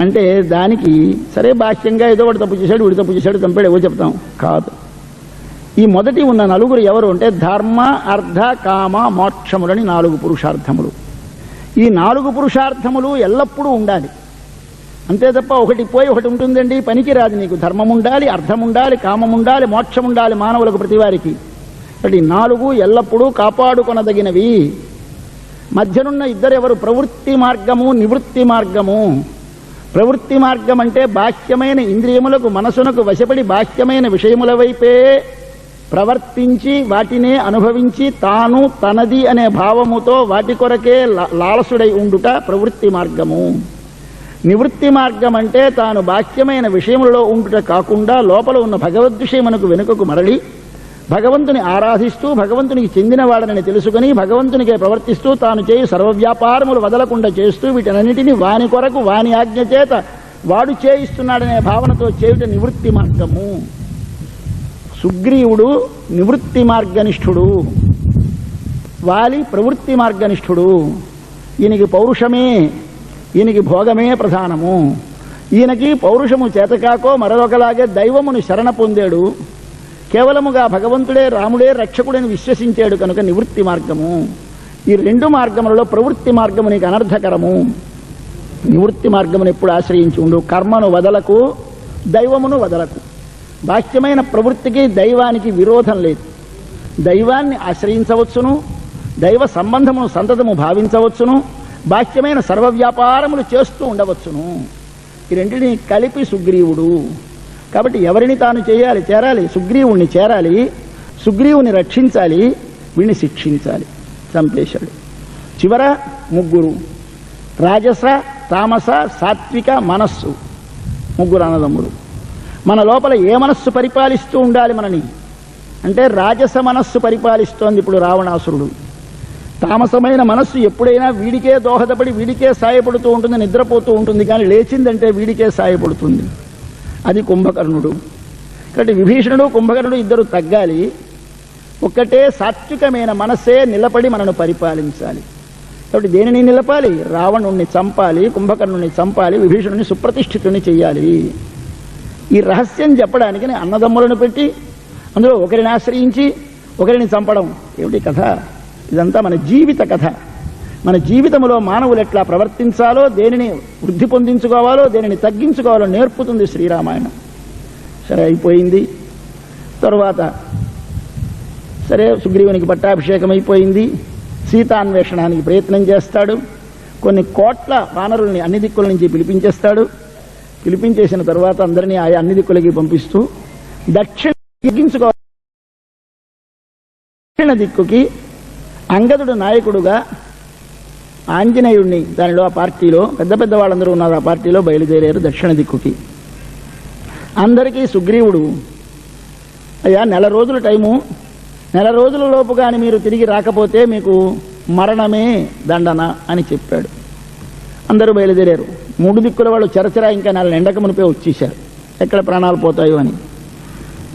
అంటే దానికి సరే బాహ్యంగా ఏదో వాడు తప్పు చేశాడు, వీడు తప్పు చేశాడు, చంపాడు, ఏవో చెప్తాం. కాదు, ఈ మొదటి ఉన్న 4 ఎవరు అంటే ధర్మ, అర్థ, కామ, మోక్షములని 4 పురుషార్థములు. ఈ 4 పురుషార్థములు ఎల్లప్పుడూ ఉండాలి. అంతే తప్ప ఒకటి పోయి ఒకటి ఉంటుందండి, పనికి రాదు. నీకు ధర్మం ఉండాలి, అర్థం ఉండాలి, కామం ఉండాలి, మోక్షం ఉండాలి మానవులకు ప్రతివారికి. అంటే 4 ఎల్లప్పుడూ కాపాడుకొనదగినవి. మధ్యనున్న 2 ఎవరు? ప్రవృత్తి మార్గము, నివృత్తి మార్గము. ప్రవృత్తి మార్గం అంటే బాహ్యమైన ఇంద్రియములకు, మనసునకు వశపడి బాహ్యమైన విషయముల వైపే ప్రవర్తించి వాటినే అనుభవించి తాను తనది అనే భావముతో వాటి కొరకే లాలసుడై ఉండుట ప్రవృత్తి మార్గము. నివృత్తి మార్గం అంటే తాను బాహ్యమైన విషయములలో ఉండుట కాకుండా లోపల ఉన్న భగవద్విషయమునకు వెనుకకు మరలి భగవంతుని ఆరాధిస్తూ భగవంతునికి చెందినవాడని తెలుసుకుని భగవంతునికే ప్రవర్తిస్తూ తాను చేయు సర్వవ్యాపారములు వదలకుండా చేస్తూ వీటన్నిటిని వాని కొరకు వాని ఆజ్ఞ చేత వాడు చేయిస్తున్నాడనే భావనతో చేయుట నివృత్తి మార్గము. సుగ్రీవుడు నివృత్తి మార్గనిష్ఠుడు, వాలి ప్రవృత్తి మార్గనిష్ఠుడు. ఈయనకి పౌరుషమే, ఈయనకి భోగమే ప్రధానము. ఈయనకి పౌరుషము చేతకాకో మరొకలాగే దైవమును శరణ పొందాడు. కేవలముగా భగవంతుడే రాముడే రక్షకుడని విశ్వసించాడు కనుక నివృత్తి మార్గము. ఈ 2 మార్గములలో ప్రవృత్తి మార్గము నీకు అనర్థకరము. నివృత్తి మార్గమును ఎప్పుడు ఆశ్రయించి ఉండు. కర్మను వదలకు, దైవమును వదలకు. బాహ్యమైన ప్రవృత్తికి దైవానికి విరోధం లేదు. దైవాన్ని ఆశ్రయించవచ్చును, దైవ సంబంధమును సంతతము భావించవచ్చును, బాహ్యమైన సర్వవ్యాపారములు చేస్తూ ఉండవచ్చును. ఈ రెంటిని కలిపి సుగ్రీవుడు. కాబట్టి ఎవరిని తాను చేరాలి, సుగ్రీవుణ్ణి చేరాలి, సుగ్రీవుని రక్షించాలి, వీడిని శిక్షించాలి. చంపేశాడు. చివర 3 రాజస, తామస, సాత్విక మనస్సు. 3 అన్నదమ్ములు. మన లోపల ఏ మనస్సు పరిపాలిస్తూ ఉండాలి మనని అంటే రాజస మనస్సు పరిపాలిస్తోంది ఇప్పుడు రావణాసురుడు. తామసమైన మనస్సు ఎప్పుడైనా వీడికే దోహదపడి వీడికే సాయపడుతూ ఉంటుంది, నిద్రపోతూ ఉంటుంది. కానీ లేచిందంటే వీడికే సాయపడుతుంది. అది కుంభకర్ణుడు. కాబట్టి విభీషణుడు, కుంభకర్ణుడు 2 తగ్గాలి. ఒక్కటే సాత్వికమైన మనస్సే నిలబడి మనను పరిపాలించాలి. కాబట్టి దేనిని నిలపాలి? రావణుణ్ణి చంపాలి, కుంభకర్ణుని చంపాలి, విభీషణుని సుప్రతిష్ఠితుని చెయ్యాలి. ఈ రహస్యం చెప్పడానికి అన్నదమ్ములను పెట్టి అందులో ఒకరిని ఆశ్రయించి ఒకరిని చంపడం ఏమిటి కథ? ఇదంతా మన జీవిత కథ. మన జీవితంలో మానవులు ఎట్లా ప్రవర్తించాలో, దేనిని వృద్ధి పొందించుకోవాలో, దేనిని తగ్గించుకోవాలో నేర్పుతుంది శ్రీరామాయణం. సరే అయిపోయింది. తరువాత సరే సుగ్రీవునికి పట్టాభిషేకం అయిపోయింది. సీతాన్వేషణానికి ప్రయత్నం చేస్తాడు. కొన్ని కోట్ల వానరుల్ని అన్ని దిక్కుల నుంచి పిలిపించేస్తాడు. పిలిపించేసిన తర్వాత అందరినీ ఆయా అన్ని దిక్కులకి పంపిస్తూ దక్షిణ దక్షిణ దిక్కుకి అంగదుడు నాయకుడుగా ఆంజనేయుడిని దానిలో ఆ పార్టీలో పెద్ద పెద్ద వాళ్ళందరూ ఉన్నారు. ఆ పార్టీలో బయలుదేరారు దక్షిణ దిక్కుకి. అందరికీ సుగ్రీవుడు, అయ్యా 1 నెల రోజుల టైము, 1 నెల రోజుల లోపు కానీ మీరు తిరిగి రాకపోతే మీకు మరణమే దండన అని చెప్పాడు. అందరూ బయలుదేరారు. 3 దిక్కుల వాళ్ళు చరచరా ఇంకా 1 నెల ఎండక మునిపే వచ్చేశారు, ఎక్కడ ప్రాణాలు పోతాయో అని.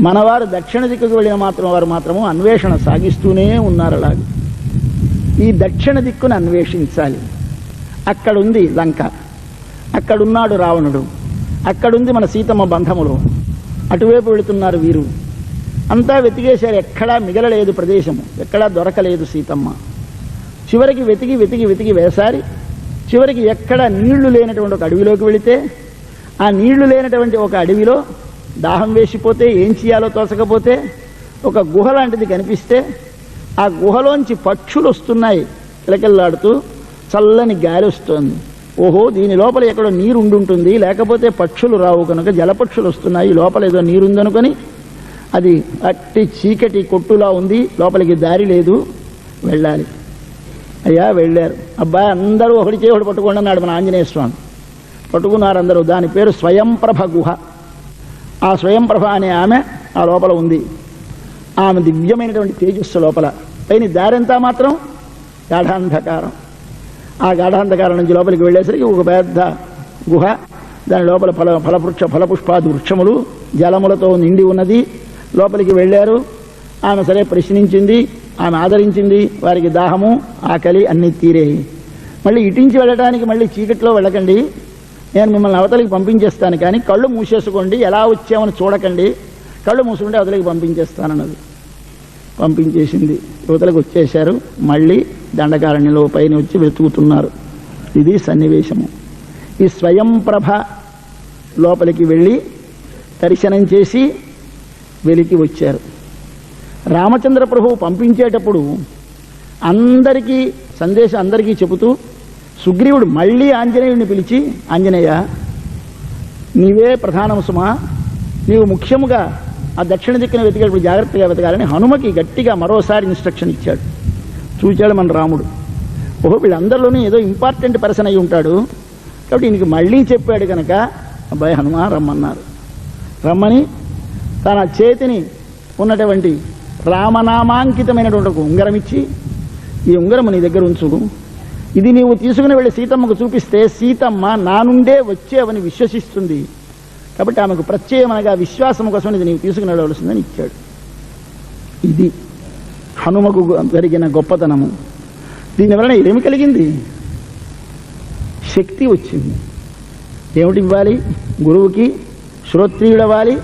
మనవారు దక్షిణ దిక్కుకు వెళ్ళిన వారు మాత్రము అన్వేషణ సాగిస్తూనే ఉన్నారు. అలాగే ఈ దక్షిణ దిక్కును అన్వేషించాలి. అక్కడుంది లంక, అక్కడున్నాడు రావణుడు, అక్కడుంది మన సీతమ్మ బంధములో, అటువైపు వెళుతున్నారు వీరు. అంతా వెతికేశారు, ఎక్కడా మిగలలేదు ప్రదేశము, ఎక్కడా దొరకలేదు సీతమ్మ. చివరికి వెతికి వేసారి చివరికి ఎక్కడ నీళ్లు లేనటువంటి ఒక అడవిలోకి వెళితే, ఆ నీళ్లు లేనటువంటి ఒక అడవిలో దాహం వేసిపోతే ఏం చేయాలో తోచకపోతే ఒక గుహ లాంటిది కనిపిస్తే, ఆ గుహలోంచి పక్షులు వస్తున్నాయి కిలకిల్లాడుతూ, చల్లని గాలి వస్తోంది. ఓహో, దీని లోపల ఎక్కడో నీరు ఉండుంటుంది, లేకపోతే పక్షులు రావు కనుక జలపక్షులు వస్తున్నాయి, లోపల ఏదో నీరుందనుకొని అది అట్టి చీకటి కొట్టులా ఉంది, లోపలికి దారి లేదు, వెళ్ళాలి. అయ్యా వెళ్ళారు. అబ్బాయి అందరూ ఒకటి చేయి ఒకటి పట్టుకోండి అన్నాడు మన ఆంజనేయ స్వామి. పట్టుకున్నారు అందరూ. దాని పేరు స్వయంప్రభ గుహ. ఆ స్వయంప్రభ అనే ఆమె ఆ లోపల ఉంది. ఆమె దివ్యమైనటువంటి తేజస్సు లోపల. పైన దారంతా మాత్రం గాఢాంధకారం. ఆ గాఢాంధకారం నుంచి లోపలికి వెళ్ళేసరికి ఒక పెద్ద గుహ, దాని లోపల ఫలపుష్పాది వృక్షములు జలములతో నిండి ఉన్నది. లోపలికి వెళ్ళారు. ఆమె సరే ప్రశ్నించింది, ఆమె ఆదరించింది. వారికి దాహము ఆకలి అన్నీ తీరేయి. మళ్ళీ ఇటించి వెళ్ళడానికి మళ్ళీ చీకట్లో వెళ్ళకండి, నేను మిమ్మల్ని అవతలికి పంపించేస్తాను, కానీ కళ్ళు మూసేసుకోండి, ఎలా వచ్చామని చూడకండి, కళ్ళు మూసుకుంటే అవతలికి పంపించేస్తానన్నది. పంపించేసింది. యువతలకు వచ్చేశారు. మళ్ళీ దండకారణ్యంలో పైన వచ్చి వెతుకుతున్నారు. ఇది సన్నివేశము. ఈ స్వయంప్రభ లోపలికి వెళ్ళి దర్శనం చేసి వెలికి వచ్చారు. రామచంద్ర ప్రభువు పంపించేటప్పుడు అందరికీ సందేశం అందరికీ చెబుతూ సుగ్రీవుడు మళ్ళీ ఆంజనేయుడిని పిలిచి, ఆంజనేయ నీవే ప్రధానము సుమా, నీవు ముఖ్యముగా ఆ దక్షిణ దిక్కున వెతికేటప్పుడు జాగ్రత్తగా వెతకాలని హనుమకి గట్టిగా మరోసారి ఇన్స్ట్రక్షన్ ఇచ్చాడు. చూచాడు మన రాముడు. ఓహో, వీళ్ళందరిలోనూ ఏదో ఇంపార్టెంట్ పర్సన్ అయి ఉంటాడు కాబట్టి ఈయనకి మళ్ళీ చెప్పాడు కనుక అబ్బాయి హనుమ రమ్మన్నారు. రమ్మని తన చేతిని ఉన్నటువంటి రామనామాంకితమైనటువంటి ఒక ఉంగరం ఇచ్చి, ఈ ఉంగరం నీ దగ్గర ఉంచు, ఇది నీవు తీసుకుని వెళ్ళి సీతమ్మకు చూపిస్తే సీతమ్మ నా నుండే వచ్చేవని విశ్వసిస్తుంది, కాబట్టి ఆమెకు ప్రత్యయమనగా విశ్వాసం కోసం ఇది నీవు తీసుకుని వెళ్ళవలసిందని ఇచ్చాడు. ఇది హనుమకు జరిగిన గొప్పతనము. దీనివలన ఏమి కలిగింది? శక్తి వచ్చింది. ఏమిటి ఇవ్వాలి? గురువుకి శ్రోత్రియుడవ్వాలి,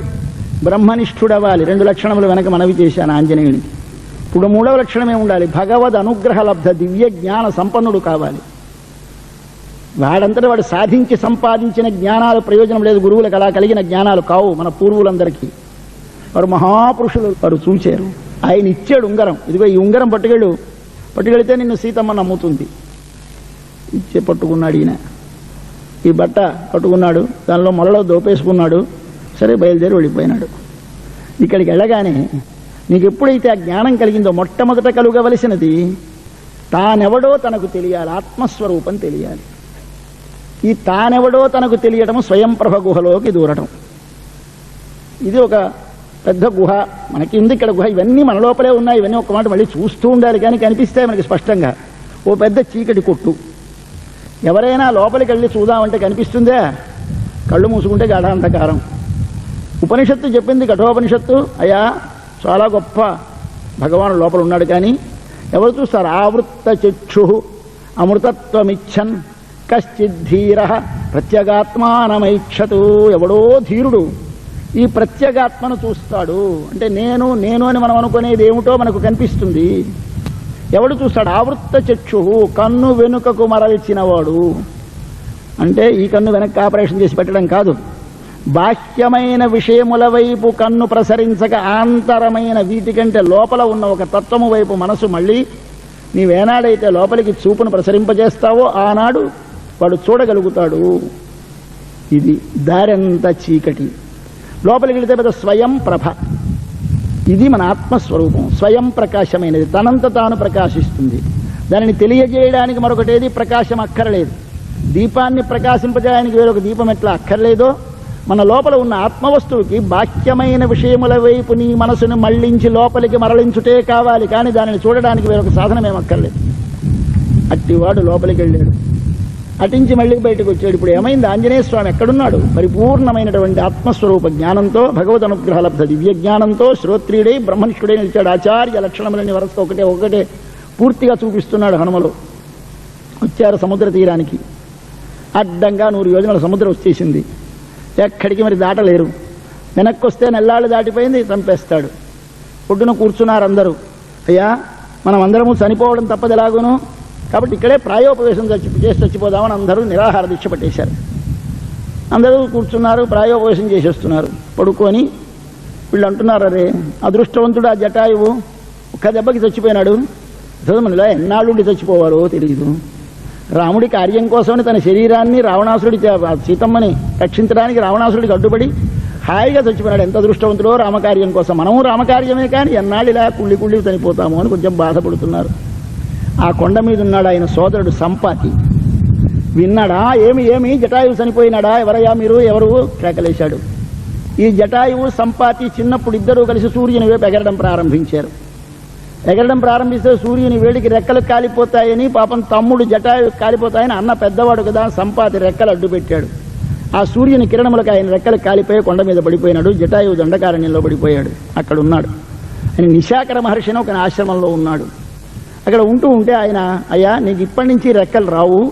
బ్రహ్మనిష్ఠుడవ్వాలి. 2 లక్షణములు వెనక మనవి చేశాను ఆంజనేయునికి. ఇప్పుడు 3వ లక్షణమే ఉండాలి, భగవద్ అనుగ్రహ లబ్ధ దివ్య జ్ఞాన సంపన్నుడు కావాలి. వాడంతటా వాడు సాధించి సంపాదించిన జ్ఞానాలు ప్రయోజనం లేదు. గురువులకు అలా కలిగిన జ్ఞానాలు కావు. మన పూర్వులందరికీ వారు మహాపురుషులు, వారు చూచారు. ఆయన ఇచ్చాడు ఉంగరం. ఇదిగో ఈ ఉంగరం పట్టుకెళితే నిన్ను సీతమ్మ నమ్ముతుంది. ఇచ్చే పట్టుకున్నాడు ఈయన. ఈ బట్ట పట్టుకున్నాడు, దానిలో మొలలో దోపేసుకున్నాడు. సరే బయలుదేరి వెళ్ళిపోయినాడు. ఇక్కడికి వెళ్ళగానే నీకు ఎప్పుడైతే ఆ జ్ఞానం కలిగిందో మొట్టమొదట కలుగవలసినది తానెవడో తనకు తెలియాలి, ఆత్మస్వరూపం తెలియాలి. ఈ తానెవడో తనకు తెలియటము స్వయంప్రభ గుహలోకి దూరటం. ఇది ఒక పెద్ద గుహ మనకి ఉంది. ఇక్కడ గుహ ఇవన్నీ మన లోపలే ఉన్నాయి. ఇవన్నీ ఒక మాట మళ్ళీ చూస్తూ ఉండాలి, కానీ కనిపిస్తాయి మనకి స్పష్టంగా. ఓ పెద్ద చీకటి కొట్టు. ఎవరైనా లోపలికి వెళ్ళి చూద్దామంటే కనిపిస్తుందే? కళ్ళు మూసుకుంటే గాఢాంధకారం. ఉపనిషత్తు చెప్పింది, కఠోపనిషత్తు, అయ్యా చాలా గొప్ప భగవానుడు లోపల ఉన్నాడు, కానీ ఎవరు చూస్తారు? ఆవృత్త చక్షు అమృతత్వమిచ్చన్ కశ్చిద్ధీర ప్రత్యేగాత్మానమైక్షతు. ఎవడో ధీరుడు ఈ ప్రత్యేగాత్మను చూస్తాడు. అంటే నేను అని మనం అనుకునేది ఏమిటో మనకు కనిపిస్తుంది. ఎవడు చూస్తాడు? ఆవృత్త చక్షు, కన్ను వెనుకకు మరల్చినవాడు. అంటే ఈ కన్ను వెనక్కి ఆపరేషన్ చేసి పెట్టడం కాదు, బాహ్యమైన విషయముల వైపు కన్ను ప్రసరించక ఆంతరమైన వీటికంటే లోపల ఉన్న ఒక తత్వము వైపు మనసు మళ్ళీ నీవేనాడైతే లోపలికి చూపును ప్రసరింపజేస్తావో ఆనాడు వాడు చూడగలుగుతాడు. ఇది దారంతా చీకటి. లోపలికి వెళితే పెద్ద స్వయం ప్రభ. ఇది మన ఆత్మస్వరూపం, స్వయం ప్రకాశమైనది, తనంత తాను ప్రకాశిస్తుంది. దానిని తెలియజేయడానికి మరొకటేది ప్రకాశం అక్కర్లేదు. దీపాన్ని ప్రకాశింపజేయడానికి వేరొక దీపం ఎట్లా అక్కర్లేదో, మన లోపల ఉన్న ఆత్మవస్తువుకి బాహ్యమైన విషయముల వైపు నీ మనసును మళ్లించి లోపలికి మరలించుటే కావాలి, కానీ దానిని చూడడానికి వేరొక సాధనమేమక్కర్లేదు. అట్టివాడు లోపలికి వెళ్ళాడు, అటించి మళ్ళీ బయటకు వచ్చాడు. ఇప్పుడు ఏమైంది? ఆంజనేయ స్వామి ఎక్కడున్నాడు? పరిపూర్ణమైనటువంటి ఆత్మస్వరూప జ్ఞానంతో, భగవద్ అనుగ్రహ లబ్ధ దివ్య జ్ఞానంతో శ్రోత్రియుడై బ్రహ్మనిష్ఠుడై నిలిచాడు. ఆచార్య లక్షణములని వరస ఒకటే పూర్తిగా చూపిస్తున్నాడు హనుమలో. వచ్చారు సముద్ర తీరానికి. అడ్డంగా 100 యోజనాల సముద్రం వచ్చేసింది. ఎక్కడికి మరి దాటలేరు. వెనక్కి వస్తే నెల్లాళ్ళు దాటిపోయింది, చంపేస్తాడు. ఒడ్డున కూర్చున్నారు అందరూ. అయ్యా, మనం అందరము చనిపోవడం తప్పదు ఎలాగూను, కాబట్టి ఇక్కడే ప్రాయోపవేశం చేసి చచ్చిపోదామని అందరూ నిరాహార దీక్ష పట్టేశారు. అందరూ కూర్చున్నారు, ప్రాయోపవేశం చేసేస్తున్నారు. పడుకొని వీళ్ళు అంటున్నారు, అరే అదృష్టవంతుడు ఆ జటాయువు ఒక్క దెబ్బకి చచ్చిపోయినాడు. మనలో ఎన్నాళ్ళుండి చచ్చిపోవాలో తెలియదు. రాముడి కార్యం కోసమని తన శరీరాన్ని రావణాసురుడి సీతమ్మని రక్షించడానికి రావణాసురుడికి అడ్డుపడి హాయిగా చచ్చిపోయినాడు. ఎంత అదృష్టవంతుడో రామకార్యం కోసం. మనము రామకార్యమే, కానీ ఎన్నాళ్ళు ఇలా కుళ్ళి చనిపోతాము అని కొంచెం బాధపడుతున్నారు. ఆ కొండ మీద ఉన్నాడు ఆయన సోదరుడు సంపాతి. విన్నాడా? ఏమి జటాయువు చనిపోయినాడా? ఎవరయ్యా మీరు? ఎవరు? కేకలేశాడు. ఈ జటాయువు సంపాతి చిన్నప్పుడు ఇద్దరూ కలిసి సూర్యుని వైపు ఎగరడం ప్రారంభించారు. ఎగరడం ప్రారంభిస్తే సూర్యుని వేడికి రెక్కలు కాలిపోతాయని, పాపం తమ్ముడు జటాయు కాలిపోతాయని అన్న పెద్దవాడు కదా సంపాతి రెక్కలు అడ్డు పెట్టాడు. ఆ సూర్యుని కిరణములకు ఆయన రెక్కలు కాలిపోయి కొండ మీద పడిపోయినాడు. జటాయువు దండకారణ్యంలో పడిపోయాడు. అక్కడ ఉన్నాడు ఆయన. నిశాకర మహర్షి అని ఒక ఆశ్రమంలో ఉన్నాడు. అక్కడ ఉంటే ఆయన, అయ్యా నీకు ఇప్పటి నుంచి రెక్కలు రావు.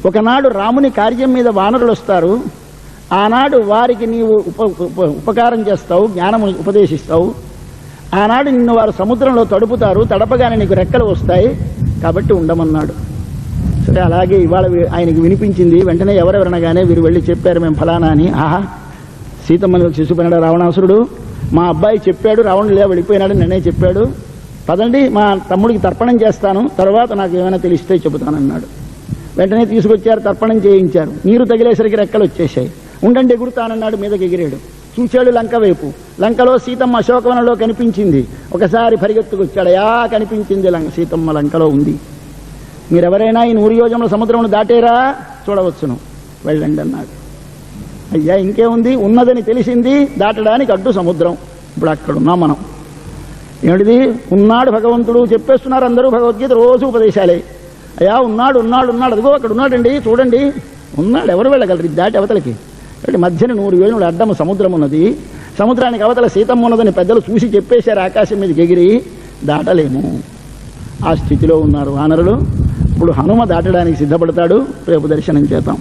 ఒకనాడు రాముని కార్యం మీద వానరులు వస్తారు. ఆనాడు వారికి నీవు ఉపకారం చేస్తావు, జ్ఞానము ఉపదేశిస్తావు. ఆనాడు నిన్ను వారు సముద్రంలో తడుపుతారు, తడపగానే నీకు రెక్కలు వస్తాయి, కాబట్టి ఉండమన్నాడు. సరే, అలాగే ఇవాళ ఆయనకి వినిపించింది. వెంటనే ఎవరెవరనగానే వీరు వెళ్ళి చెప్పారు, మేము ఫలానా అని. ఆహా, సీతమ్మని శిశుపోయినాడు రావణాసురుడు, మా అబ్బాయి చెప్పాడు, రావణులే వెళ్ళిపోయినాడు, నేనే చెప్పాడు, పదండి మా తమ్ముడికి తర్పణం చేస్తాను, తర్వాత నాకు ఏమైనా తెలిస్తే చెబుతానన్నాడు. వెంటనే తీసుకొచ్చారు, తర్పణం చేయించారు. నీరు తగిలేసరికి రెక్కలు వచ్చేసాయి. ఉండండి ఎగురుతానన్నాడు. మీదకి ఎగిరాడు. చూచాడు లంక వైపు. లంకలో సీతమ్మ అశోకవనంలో కనిపించింది. ఒకసారి పరిగెత్తుకొచ్చాడు. కనిపించింది సీతమ్మ లంకలో ఉంది. మీరెవరైనా ఈ 100 యోజనముల సముద్రమును దాటేరా? చూడవచ్చును, వెళ్ళండి అన్నాడు. అయ్యా ఇంకేముంది, ఉన్నదని తెలిసింది, దాటడానికి అడ్డు సముద్రం. ఇప్పుడు అక్కడున్నాం మనం. ఏమిటిది? ఉన్నాడు భగవంతుడు చెప్పేస్తున్నారు అందరూ. భగవద్గీత రోజు ఉపదేశాలే. అయ్యా ఉన్నాడు, అదిగో అక్కడ ఉన్నాడండి, చూడండి. ఉన్నాడు, ఎవరు వెళ్ళగలరు దాటి అవతలకి? కాబట్టి మధ్యన 100 యోజనముల అడ్డము సముద్రం ఉన్నది. సముద్రానికి అవతల సీతమ్మ ఉన్నదని పెద్దలు చూసి చెప్పేశారు. ఆకాశం మీదకి ఎగిరి దాటలేము. ఆ స్థితిలో ఉన్నారు వానరులు. ఇప్పుడు హనుమ దాటడానికి సిద్ధపడతాడు. రేపు దర్శనం చేద్దాం.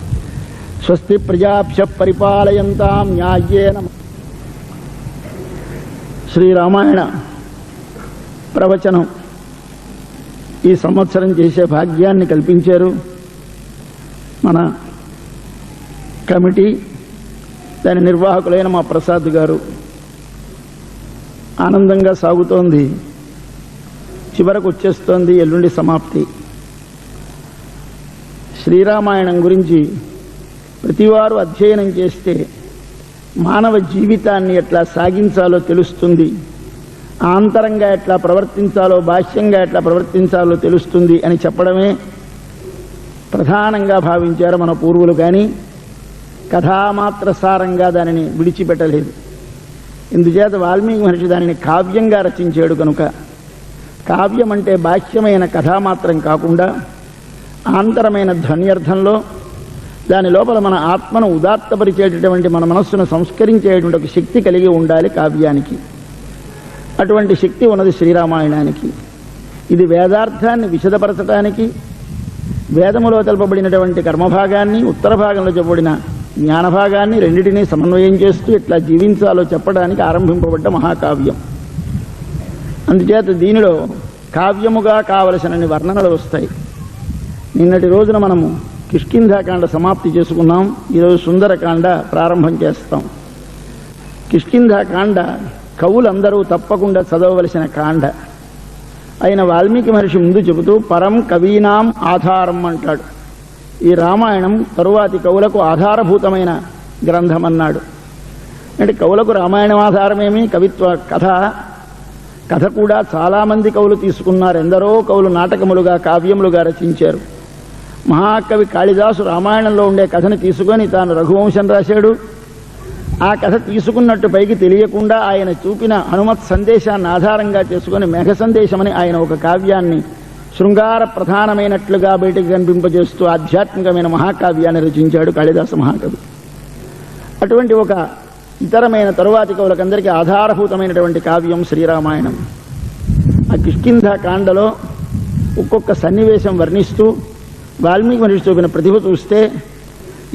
స్వస్తి ప్రజాభ్య పరిపాలయంతాం న్యాయేన. శ్రీరామాయణ ప్రవచనం ఈ సంవత్సరం చేసే భాగ్యాన్ని కల్పించారు మన కమిటీ, దాని నిర్వాహకులైన మా ప్రసాద్ గారు. ఆనందంగా సాగుతోంది. చివరకు వచ్చేస్తోంది ఎల్లుండి సమాప్తి. శ్రీరామాయణం గురించి ప్రతివారు అధ్యయనం చేస్తే మానవ జీవితాన్ని ఎట్లా సాగించాలో తెలుస్తుంది, ఆంతరంగా ఎట్లా ప్రవర్తించాలో, బాహ్యంగా ఎట్లా ప్రవర్తించాలో తెలుస్తుంది అని చెప్పడమే ప్రధానంగా భావించారు మన పూర్వులు. కానీ కథామాత్ర సారంగా దానిని విడిచిపెట్టలేదు. ఇందుచేత వాల్మీకి మహర్షి దానిని కావ్యంగా రచించాడు. కనుక కావ్యం అంటే బాహ్యమైన కథామాత్రం కాకుండా ఆంతరమైన ధ్వన్యర్థంలో దాని లోపల మన ఆత్మను ఉదాత్తపరిచేటటువంటి, మన మనస్సును సంస్కరించేటువంటి ఒక శక్తి కలిగి ఉండాలి కావ్యానికి. అటువంటి శక్తి ఉన్నది శ్రీరామాయణానికి. ఇది వేదార్థాన్ని విశదపరచడానికి, వేదములో తెలపబడినటువంటి కర్మభాగాన్ని, ఉత్తర భాగంలో చెప్పబడిన జ్ఞానభాగాన్ని రెండింటినీ సమన్వయం చేస్తూ ఎట్లా జీవించాలో చెప్పడానికి ఆరంభింపబడ్డ మహాకావ్యం. అందుచేత దీనిలో కావ్యముగా కావలసినన్ని వర్ణనలు వస్తాయి. నిన్నటి రోజున మనము కిష్కింధాకాండ సమాప్తి చేసుకున్నాం. ఈరోజు సుందరకాండ ప్రారంభం చేస్తాం. కిష్కింధాకాండ కవులందరూ తప్పకుండా చదవవలసిన కాండ. ఆయన వాల్మీకి మహర్షి ముందు చెబుతూ పరం కవీనాం ఆధారం అంటాడు. ఈ రామాయణం తరువాతి కవులకు ఆధారభూతమైన గ్రంథం అన్నాడు. అంటే కవులకు రామాయణం ఆధారమేమి, కవిత్వ కథ కథ కూడా చాలామంది కవులు తీసుకున్నారు. ఎందరో కవులు నాటకములుగా కావ్యములుగా రచించారు. మహాకవి కాళిదాసు రామాయణంలో ఉండే కథని తీసుకొని తాను రఘువంశం రాశాడు. ఆ కథ తీసుకున్నట్టు పైకి తెలియకుండా ఆయన చూపిన హనుమత్ సందేశాన్ని ఆధారంగా చేసుకుని మేఘ సందేశమని ఆయన ఒక కావ్యాన్ని శృంగార ప్రధానమైనట్లుగా బయటికి కనిపింపజేస్తూ ఆధ్యాత్మికమైన మహాకావ్యాన్ని రచించాడు కాళిదాస మహాకవి. అటువంటి ఒక ఇతరమైన తరువాతి కవులకందరికీ ఆధారభూతమైనటువంటి కావ్యం శ్రీరామాయణం. ఆ కిష్కింధ కాండలో ఒక్కొక్క సన్నివేశం వర్ణిస్తూ వాల్మీకి మహర్షి చూపిన ప్రతిభ చూస్తే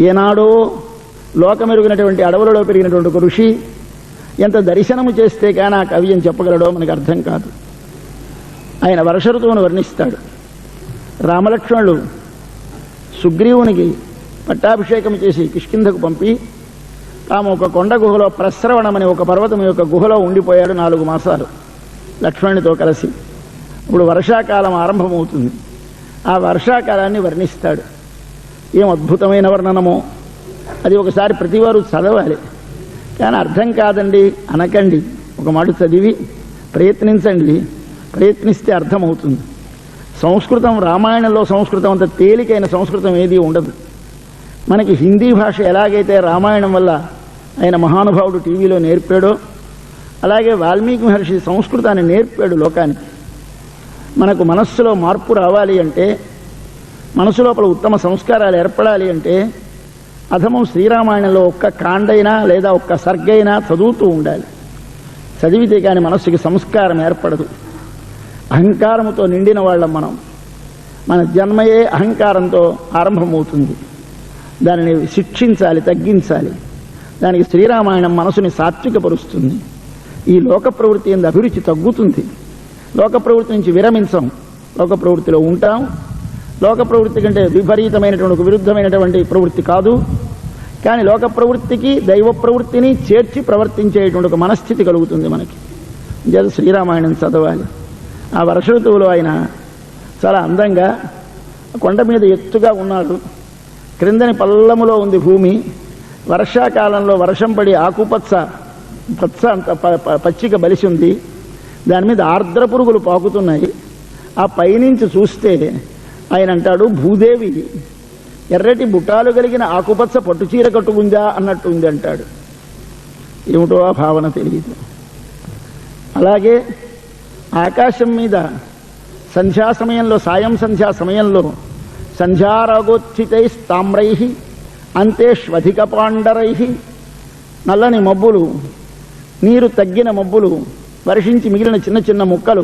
ఏనాడో లోకమెరుగినటువంటి అడవులలో పెరిగినటువంటి ఒక ఋషి ఎంత దర్శనము చేస్తే కానీ ఆ కవ్యం చెప్పగలడో మనకు అర్థం కాదు. ఆయన వర్ష ఋతువును వర్ణిస్తాడు. రామలక్ష్మణులు సుగ్రీవునికి పట్టాభిషేకం చేసి కిష్కింధకు పంపి తాము ఒక కొండ గుహలో ప్రస్రవణమని ఒక పర్వతం యొక్క గుహలో ఉండిపోయాడు 4 మాసాలు లక్ష్మణునితో కలిసి. ఇప్పుడు వర్షాకాలం ఆరంభమవుతుంది. ఆ వర్షాకాలాన్ని వర్ణిస్తాడు. ఏం అద్భుతమైన వర్ణనమో అది ఒకసారి ప్రతివారు చదవాలి. కానీ అర్థం కాదండి అనకండి, ఒక మాట చదివి ప్రయత్నించండి. ప్రయత్నిస్తే అర్థమవుతుంది. సంస్కృతం, రామాయణంలో సంస్కృతం అంత తేలికైన సంస్కృతం ఏదీ ఉండదు. మనకి హిందీ భాష ఎలాగైతే రామాయణం వల్ల ఆయన మహానుభావుడు టీవీలో నేర్పాడో అలాగే వాల్మీకి మహర్షి సంస్కృతాన్ని నేర్పాడు లోకానికి. మనకు మనస్సులో మార్పు రావాలి అంటే, మనసు లోపల ఉత్తమ సంస్కారాలు ఏర్పడాలి అంటే అధమం శ్రీరామాయణంలో ఒక్క కాండైనా లేదా ఒక్క సర్గైనా చదువుతూ ఉండాలి. చదివితే కానీ మనస్సుకి సంస్కారం ఏర్పడదు. అహంకారముతో నిండిన వాళ్ళం మనం. మన జన్మయే అహంకారంతో ఆరంభమవుతుంది. దానిని శిక్షించాలి, తగ్గించాలి. దానికి శ్రీరామాయణం మనసుని సాత్వికపరుస్తుంది. ఈ లోక ప్రవృత్తి ఎందు అభిరుచి తగ్గుతుంది. లోక ప్రవృత్తి నుంచి విరమించం, లోక ప్రవృత్తిలో ఉంటాం. లోక ప్రవృత్తి కంటే విపరీతమైనటువంటి ఒక విరుద్ధమైనటువంటి ప్రవృత్తి కాదు. కానీ లోక ప్రవృత్తికి దైవ ప్రవృత్తిని చేర్చి ప్రవర్తించేటువంటి ఒక మనస్థితి కలుగుతుంది మనకి. జత శ్రీరామాయణం చదవాలి. ఆ వర్ష ఋతువులో ఆయన చాలా అందంగా కొండ మీద ఎత్తుగా ఉన్నాడు. క్రిందని పల్లములో ఉంది భూమి. వర్షాకాలంలో వర్షం పడి ఆకుపచ్చ అంత పచ్చిక బలిసి ఉంది. దాని మీద ఆర్ద్ర పురుగులు పాకుతున్నాయి. ఆ పైనుంచి చూస్తే ఆయన అంటాడు, భూదేవి ఎర్రటి బుట్టాలు కలిగిన ఆకుపచ్చ పట్టుచీర కట్టుకుందా అన్నట్టు ఉంది అంటాడు. ఏమిటో ఆ భావన తెలియదు. అలాగే ఆకాశం మీద సంధ్యా సమయంలో, సాయం సంధ్యా సమయంలో సంధ్యారాగోత్థితై తామ్రై అంతేష్వధిక పాండరై, నల్లని మబ్బులు, నీరు తగ్గిన మబ్బులు వర్షించి మిగిలిన చిన్న చిన్న ముక్కలు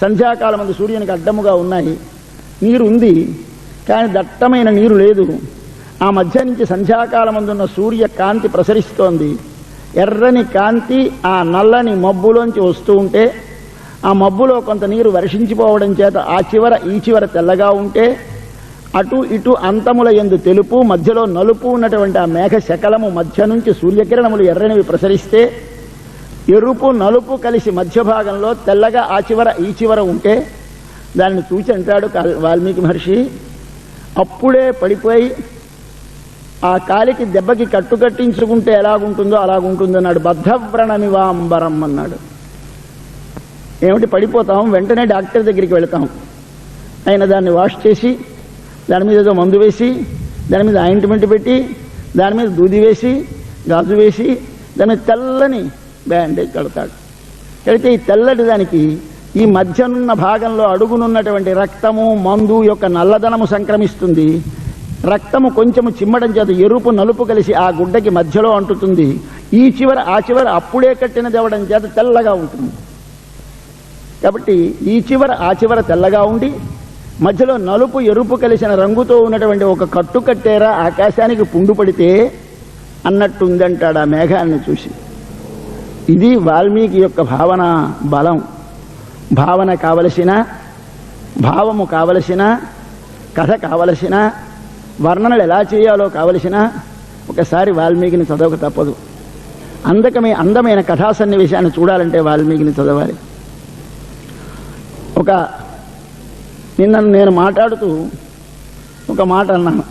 సంధ్యాకాలం మంది సూర్యునికి అడ్డముగా ఉన్నాయి. నీరు ఉంది కానీ దట్టమైన నీరు లేదు. ఆ మధ్య నుంచి సంధ్యాకాలమందున్న సూర్య కాంతి ప్రసరిస్తోంది. ఎర్రని కాంతి ఆ నల్లని మబ్బులోంచి వస్తూ ఉంటే ఆ మబ్బులో కొంత నీరు వర్షించిపోవడం చేత ఆ చివర ఈ చివర తెల్లగా ఉంటే అటు ఇటు అంతముల యందు తెలుపు, మధ్యలో నలుపు ఉన్నటువంటి ఆ మేఘ శకలము మధ్య నుంచి సూర్యకిరణములు ఎర్రనివి ప్రసరిస్తే ఎరుపు నలుపు కలిసి మధ్య భాగంలో తెల్లగా ఆ చివర ఈ చివర ఉంటే దాన్ని చూచి అంటాడు వాల్మీకి మహర్షి, అప్పుడే పడిపోయి ఆ కాలికి దెబ్బకి కట్టుకట్టించుకుంటే ఎలాగుంటుందో అలాగుంటుందో అన్నాడు. బద్ధవ్రణమివాంబరం అన్నాడు. ఏమిటి పడిపోతాం, వెంటనే డాక్టర్ దగ్గరికి వెళతాం. ఆయన దాన్ని వాష్ చేసి దాని మీద ఏదో మందు వేసి దాని మీద ఆయింట్మెంట్ పెట్టి దాని మీద దూది వేసి గాజు వేసి దాని మీద తెల్లని బ్యాండేజ్ కడతాడు. కడితే ఈ తెల్లటి దానికి ఈ మధ్యనున్న భాగంలో అడుగునున్నటువంటి రక్తము మందు యొక్క నల్లదనము సంక్రమిస్తుంది. రక్తము కొంచెము చిమ్మడం చేత ఎరుపు నలుపు కలిసి ఆ గుడ్డకి మధ్యలో అంటుతుంది. ఈ చివర ఆ చివర అప్పుడే కట్టినది అవ్వడం చేత తెల్లగా ఉంటుంది. కాబట్టి ఈ చివర ఆ చివర తెల్లగా ఉండి మధ్యలో నలుపు ఎరుపు కలిసిన రంగుతో ఉన్నటువంటి ఒక కట్టు కట్టేరా ఆకాశానికి పుండు పడితే అన్నట్టుందంటాడు ఆ మేఘాన్ని చూసి. ఇది వాల్మీకి యొక్క భావన బలం. భావన కావలసిన, భావము కావలసిన, కథ కావలసిన, వర్ణనలు ఎలా చేయాలో కావలసిన ఒకసారి వాల్మీకిని చదవక తప్పదు. అందమైన కథా సన్నివేశాన్ని చూడాలంటే వాల్మీకిని చదవాలి. నిన్న నేను మాట్లాడుతూ ఒక మాట అన్నాను.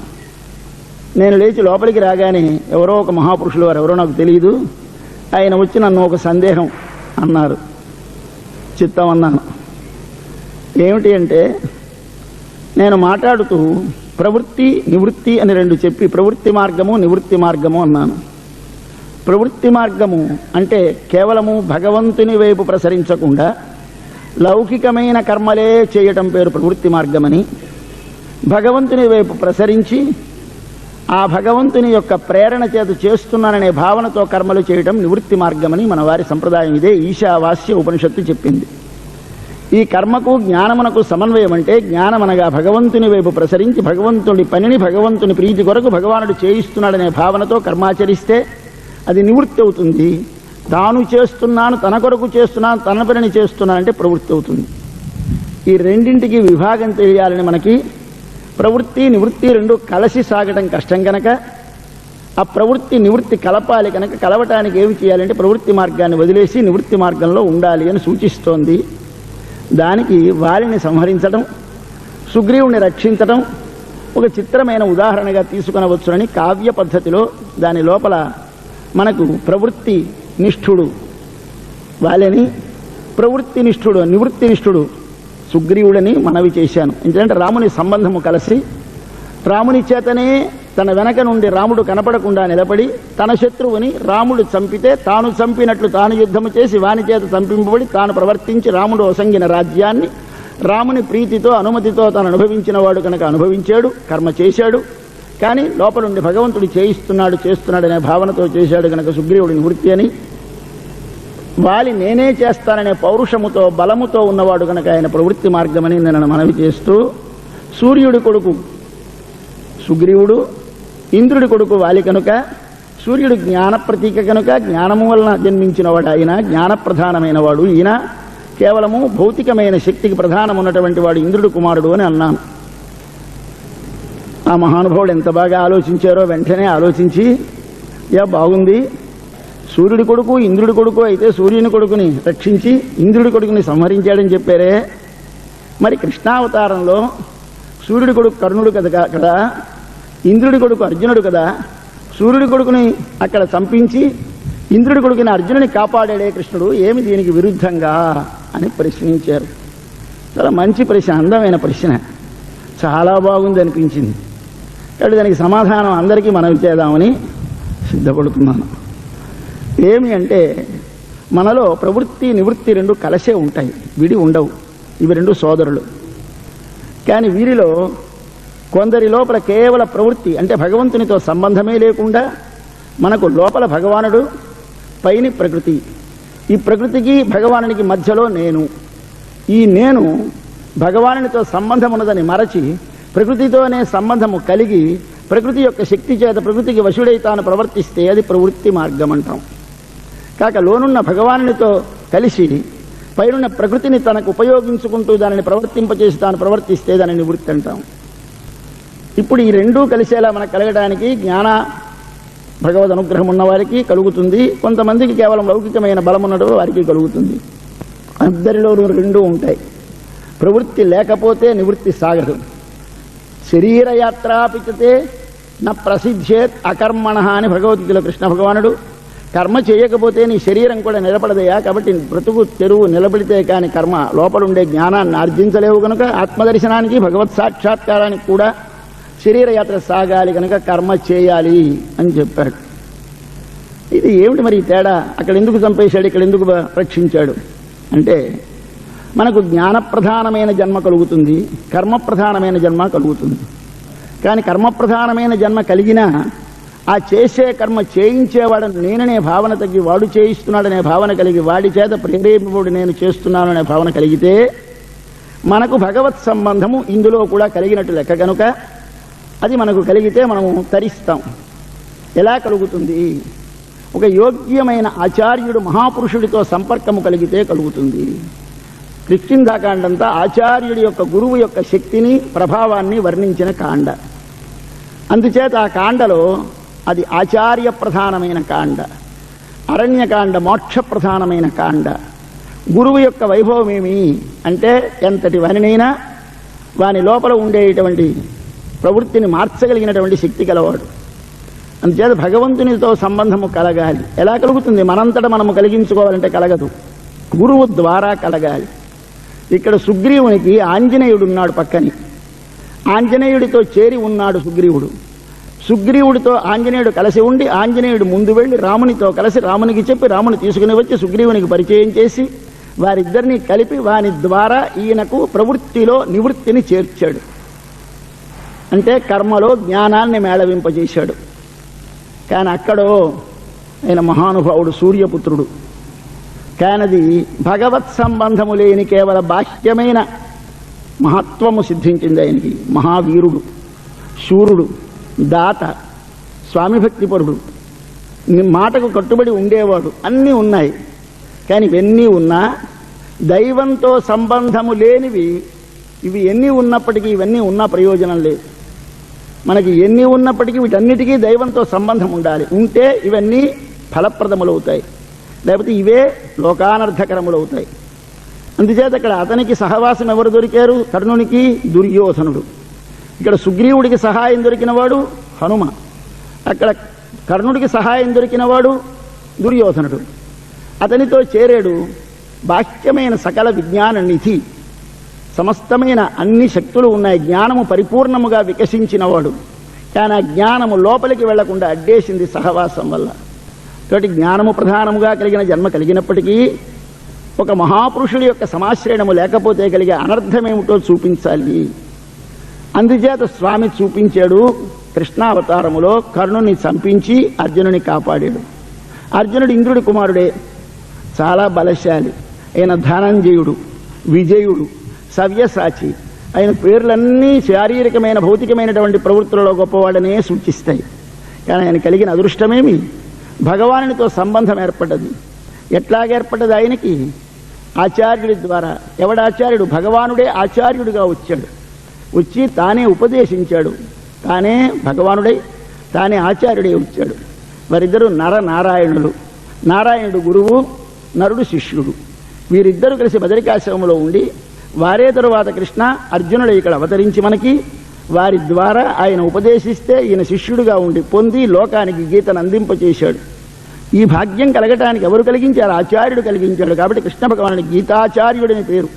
నేను లేచి లోపలికి రాగానే ఎవరో ఒక మహాపురుషులు వారు ఎవరో నాకు తెలియదు, ఆయన వచ్చి నన్ను ఒక సందేహం అన్నారు. చిత్తం అన్నాను. ఏమిటి అంటే, నేను మాట్లాడుతూ ప్రవృత్తి నివృత్తి అని రెండు చెప్పి ప్రవృత్తి మార్గము నివృత్తి మార్గము అన్నాను. ప్రవృత్తి మార్గము అంటే కేవలము భగవంతుని వైపు ప్రసరించకుండా లౌకికమైన కర్మలే చేయటం పేరు ప్రవృత్తి మార్గమని, భగవంతుని వైపు ప్రసరించి ఆ భగవంతుని యొక్క ప్రేరణ చేత చేస్తున్నాననే భావనతో కర్మలు చేయటం నివృత్తి మార్గమని మన వారి సంప్రదాయం. ఇదే ఈశావాస్య ఉపనిషత్తు చెప్పింది. ఈ కర్మకు జ్ఞానమునకు సమన్వయం అంటే జ్ఞానమనగా భగవంతుని వైపు ప్రసరించి భగవంతుని పనిని భగవంతుని ప్రీతి కొరకు భగవానుడు చేయిస్తున్నాడనే భావనతో కర్మాచరిస్తే అది నివృత్తి అవుతుంది. తాను చేస్తున్నాను, తన కొరకు చేస్తున్నాను, తన పనిని చేస్తున్నానంటే ప్రవృత్తి అవుతుంది. ఈ రెండింటికి విభాగం తెలియాలని మనకి ప్రవృత్తి నివృత్తి రెండు కలిసి సాగటం కష్టం కనుక ఆ ప్రవృత్తి నివృత్తి కలపాలి కనుక కలవటానికి ఏమి చేయాలంటే ప్రవృత్తి మార్గాన్ని వదిలేసి నివృత్తి మార్గంలో ఉండాలి అని సూచిస్తోంది. దానికి వారిని సంహరించడం, సుగ్రీవుని రక్షించడం ఒక చిత్రమైన ఉదాహరణగా తీసుకునవచ్చునని కావ్య పద్ధతిలో దాని లోపల మనకు ప్రవృత్తి నిష్ఠుడు వాళ్ళని ప్రవృత్తి నిష్ఠుడు నివృత్తి నిష్ఠుడు సుగ్రీవుడని మనవి చేశాను. ఎందుకంటే రాముని సంబంధము కలిసి రాముని చేతనే తన వెనక నుండి రాముడు కనపడకుండా నిలబడి తన శత్రువుని రాముడు చంపితే తాను చంపినట్లు తాను యుద్ధము చేసి వాని చేత చంపింపబడి తాను ప్రవర్తించి రాముడు ఒసంగిన రాజ్యాన్ని రాముని ప్రీతితో అనుమతితో తాను అనుభవించిన వాడు కనుక అనుభవించాడు, కర్మ చేశాడు. కానీ లోపలుండి భగవంతుడు చేస్తున్నాడనే భావనతో చేశాడు కనుక సుగ్రీవుడి నివృత్తి అని, వాలి నేనే చేస్తాననే పౌరుషముతో బలముతో ఉన్నవాడు కనుక ఆయన ప్రవృత్తి మార్గమని నేను మనవి చేస్తూ, సూర్యుడి కొడుకు సుగ్రీవుడు, ఇంద్రుడి కొడుకు వాలి కనుక సూర్యుడు జ్ఞాన ప్రతీక కనుక జ్ఞానము వలన జన్మించినవాడు ఆయన, జ్ఞానప్రధానమైన వాడు ఈయన. కేవలము భౌతికమైన శక్తికి ప్రధానం ఉన్నటువంటి వాడు ఇంద్రుడు కుమారుడు అని అన్నాను. ఆ మహానుభావుడు ఎంత బాగా ఆలోచించారో వెంటనే ఆలోచించి, బాగుంది, సూర్యుడి కొడుకు ఇంద్రుడి కొడుకు అయితే సూర్యుని కొడుకుని రక్షించి ఇంద్రుడి కొడుకుని సంహరించాడని చెప్పారే, మరి కృష్ణావతారంలో సూర్యుడి కొడుకు కర్ణుడు కదా, ఇంద్రుడి కొడుకు అర్జునుడు కదా, సూర్యుడి కొడుకుని అక్కడ చంపించి ఇంద్రుడి కొడుకుని అర్జునుని కాపాడాడే కృష్ణుడు, ఏమి దీనికి విరుద్ధంగా అని ప్రశ్నించారు. చాలా మంచి ప్రశ్న, అందమైన ప్రశ్న, చాలా బాగుంది అనిపించింది. కాబట్టి దానికి సమాధానం అందరికీ మనవి చేద్దామని సిద్ధపడుతున్నాను. ఏమి అంటే, మనలో ప్రవృత్తి నివృత్తి రెండు కలిసే ఉంటాయి, విడి ఉండవు. ఇవి రెండు సోదరులు. కానీ వీరిలో కొందరి లోపల కేవల ప్రవృత్తి అంటే భగవంతునితో సంబంధమే లేకుండా మనకు లోపల భగవానుడు, పైని ప్రకృతి, ఈ ప్రకృతికి భగవానునికి మధ్యలో నేను, ఈ నేను భగవానునితో సంబంధం ఉన్నదని మరచి ప్రకృతితోనే సంబంధము కలిగి ప్రకృతి యొక్క శక్తి చేత ప్రకృతికి వశుడై తాను ప్రవర్తిస్తే అది ప్రవృత్తి మార్గం అంటాం. కాక లోనున్న భగవానునితో కలిసి పైనున్న ప్రకృతిని తనకు ఉపయోగించుకుంటూ దానిని ప్రవర్తింపచేసి తాను ప్రవర్తిస్తే దానిని నివృత్తి అంటాం. ఇప్పుడు ఈ రెండూ కలిసేలా మనకు కలగడానికి జ్ఞాన భగవద్ అనుగ్రహం ఉన్నవారికి కలుగుతుంది, కొంతమందికి కేవలం లౌకికమైన బలం ఉన్నట్టు వారికి కలుగుతుంది. అందరిలోనూ రెండూ ఉంటాయి. ప్రవృత్తి లేకపోతే నివృత్తి సాగదు. శరీరయాత్రాపితే నా ప్రసిద్ధేత్ అకర్మణ అని భగవద్గీతలో కృష్ణ భగవానుడు, కర్మ చేయకపోతే నీ శరీరం కూడా నిలబడదయా, కాబట్టి బ్రతుకు తెరువు నిలబడితే కానీ కర్మ లోపలుండే జ్ఞానాన్ని ఆర్జించలేవు కనుక ఆత్మదర్శనానికి భగవత్ సాక్షాత్కారానికి కూడా శరీరయాత్ర సాగాలి కనుక కర్మ చేయాలి అని చెప్పాడు. ఇది ఏమిటి మరి తేడా? అక్కడ ఎందుకు చంపేశాడు, ఇక్కడ ఎందుకు రక్షించాడు అంటే, మనకు జ్ఞానప్రధానమైన జన్మ కలుగుతుంది, కర్మప్రధానమైన జన్మ కలుగుతుంది. కానీ కర్మప్రధానమైన జన్మ కలిగినా ఆ చేసే కర్మ చేయించేవాడని నేననే భావన తగ్గి వాడు చేయిస్తున్నాడనే భావన కలిగి వాడి చేత ప్రేరేపింపుడు నేను చేస్తున్నాననే భావన కలిగితే మనకు భగవత్ సంబంధము ఇందులో కూడా కలిగినట్టు లెక్క కనుక అది మనకు కలిగితే మనము తరిస్తాం. ఎలా కలుగుతుంది? ఒక యోగ్యమైన ఆచార్యుడు మహాపురుషుడితో సంపర్కము కలిగితే కలుగుతుంది. కిష్కింధాకాండంతా ఆచార్యుడి యొక్క గురువు యొక్క శక్తిని ప్రభావాన్ని వర్ణించిన కాండ. అందుచేత ఆ కాండలో అది ఆచార్య ప్రధానమైన కాండ, అరణ్యకాండ మోక్ష ప్రధానమైన కాండ. గురువు యొక్క వైభవం ఏమి అంటే, ఎంతటి వానినైనా వాని లోపల ఉండేటువంటి ప్రవృత్తిని మార్చగలిగినటువంటి శక్తి కలవాడు. అందుచేత భగవంతునితో సంబంధము కలగాలి. ఎలా కలుగుతుంది? మనంతట మనము కలిగించుకోవాలంటే కలగదు. గురువు ద్వారా కలగాలి. ఇక్కడ సుగ్రీవునికి ఆంజనేయుడు ఉన్నాడు పక్కని. ఆంజనేయుడితో చేరి ఉన్నాడు సుగ్రీవుడు. సుగ్రీవుడితో ఆంజనేయుడు కలిసి ఉండి ఆంజనేయుడు ముందు వెళ్ళి రామునితో కలిసి రామునికి చెప్పి రాముని తీసుకుని వచ్చి సుగ్రీవునికి పరిచయం చేసి వారిద్దరినీ కలిపి వాని ద్వారా ఈయనకు ప్రవృత్తిలో నివృత్తిని చేర్చాడు. అంటే కర్మలో జ్ఞానాన్ని మేళవింపజేశాడు. కానీ అక్కడో ఆయన మహానుభావుడు సూర్యపుత్రుడు. కానది భగవత్ సంబంధము లేని కేవల బాహ్యమైన మహత్వము సిద్ధించింది ఆయనకి. మహావీరుడు, శూరుడు, దాత, స్వామిభక్తిపరుడు, మాటకు కట్టుబడి ఉండేవాడు, అన్నీ ఉన్నాయి. కానీ ఇవన్నీ ఉన్నా దైవంతో సంబంధము లేనివి. ఇవి ఎన్ని ఉన్నప్పటికీ ఇవన్నీ ఉన్నా ప్రయోజనం లేదు. మనకి ఎన్ని ఉన్నప్పటికీ వీటన్నిటికీ దైవంతో సంబంధం ఉండాలి. ఉంటే ఇవన్నీ ఫలప్రదములవుతాయి, లేకపోతే ఇవే లోకానర్థకరములవుతాయి. అందుచేత అక్కడ అతనికి సహవాసం ఎవరు దొరికారు? కర్ణునికి దుర్యోధనుడు. ఇక్కడ సుగ్రీవుడికి సహాయం దొరికినవాడు హనుమ. అక్కడ కర్ణుడికి సహాయం దొరికినవాడు దుర్యోధనుడు. అతనితో చేరేడు బాహ్యమైన సకల విజ్ఞాన నిధి, సమస్తమైన అన్ని శక్తులు ఉన్నాయి, జ్ఞానము పరిపూర్ణముగా వికసించినవాడు. కానీ ఆ జ్ఞానము లోపలికి వెళ్లకుండా అడ్డేసింది సహవాసం వల్ల. కాబట్టి జ్ఞానము ప్రధానముగా కలిగిన జన్మ కలిగినప్పటికీ ఒక మహాపురుషుడి యొక్క సమాశ్రయణము లేకపోతే కలిగే అనర్థమేమిటో చూపించాలి. అందుచేత స్వామి చూపించాడు. కృష్ణావతారములో కర్ణుని చంపించి అర్జునుని కాపాడాడు. అర్జునుడు ఇంద్రుడి కుమారుడే, చాలా బలశాలి. ఆయన ధనంజయుడు, విజయుడు, సవ్యసాచి. ఆయన పేర్లన్నీ శారీరకమైన భౌతికమైనటువంటి ప్రవృత్తులలో గొప్పవాడనే సూచిస్తాయి. కానీ ఆయన కలిగిన అదృష్టమేమి? భగవానునితో సంబంధం ఏర్పడ్డది. ఎట్లాగేర్పడ్డది? ఆయనకి ఆచార్యుడి ద్వారా. ఎవడాచార్యుడు? భగవానుడే ఆచార్యుడిగా వచ్చాడు. వచ్చి తానే ఉపదేశించాడు. తానే భగవానుడై తానే ఆచార్యుడే వచ్చాడు. వారిద్దరూ నరనారాయణులు. నారాయణుడు గురువు, నరుడు శిష్యుడు. వీరిద్దరూ కలిసి బదరికాశ్రమంలో ఉండి వారే తరువాత కృష్ణ అర్జునుడు ఇక్కడ అవతరించి మనకి వారి ద్వారా ఆయన ఉపదేశిస్తే ఈయన శిష్యుడుగా ఉండి పొంది లోకానికి గీతను అందింపచేశాడు. ఈ భాగ్యం కలగటానికి ఎవరు కలిగించారు? ఆచార్యుడు కలిగించాడు. కాబట్టి కృష్ణ భగవానుడి గీతాచార్యుడని పేరు.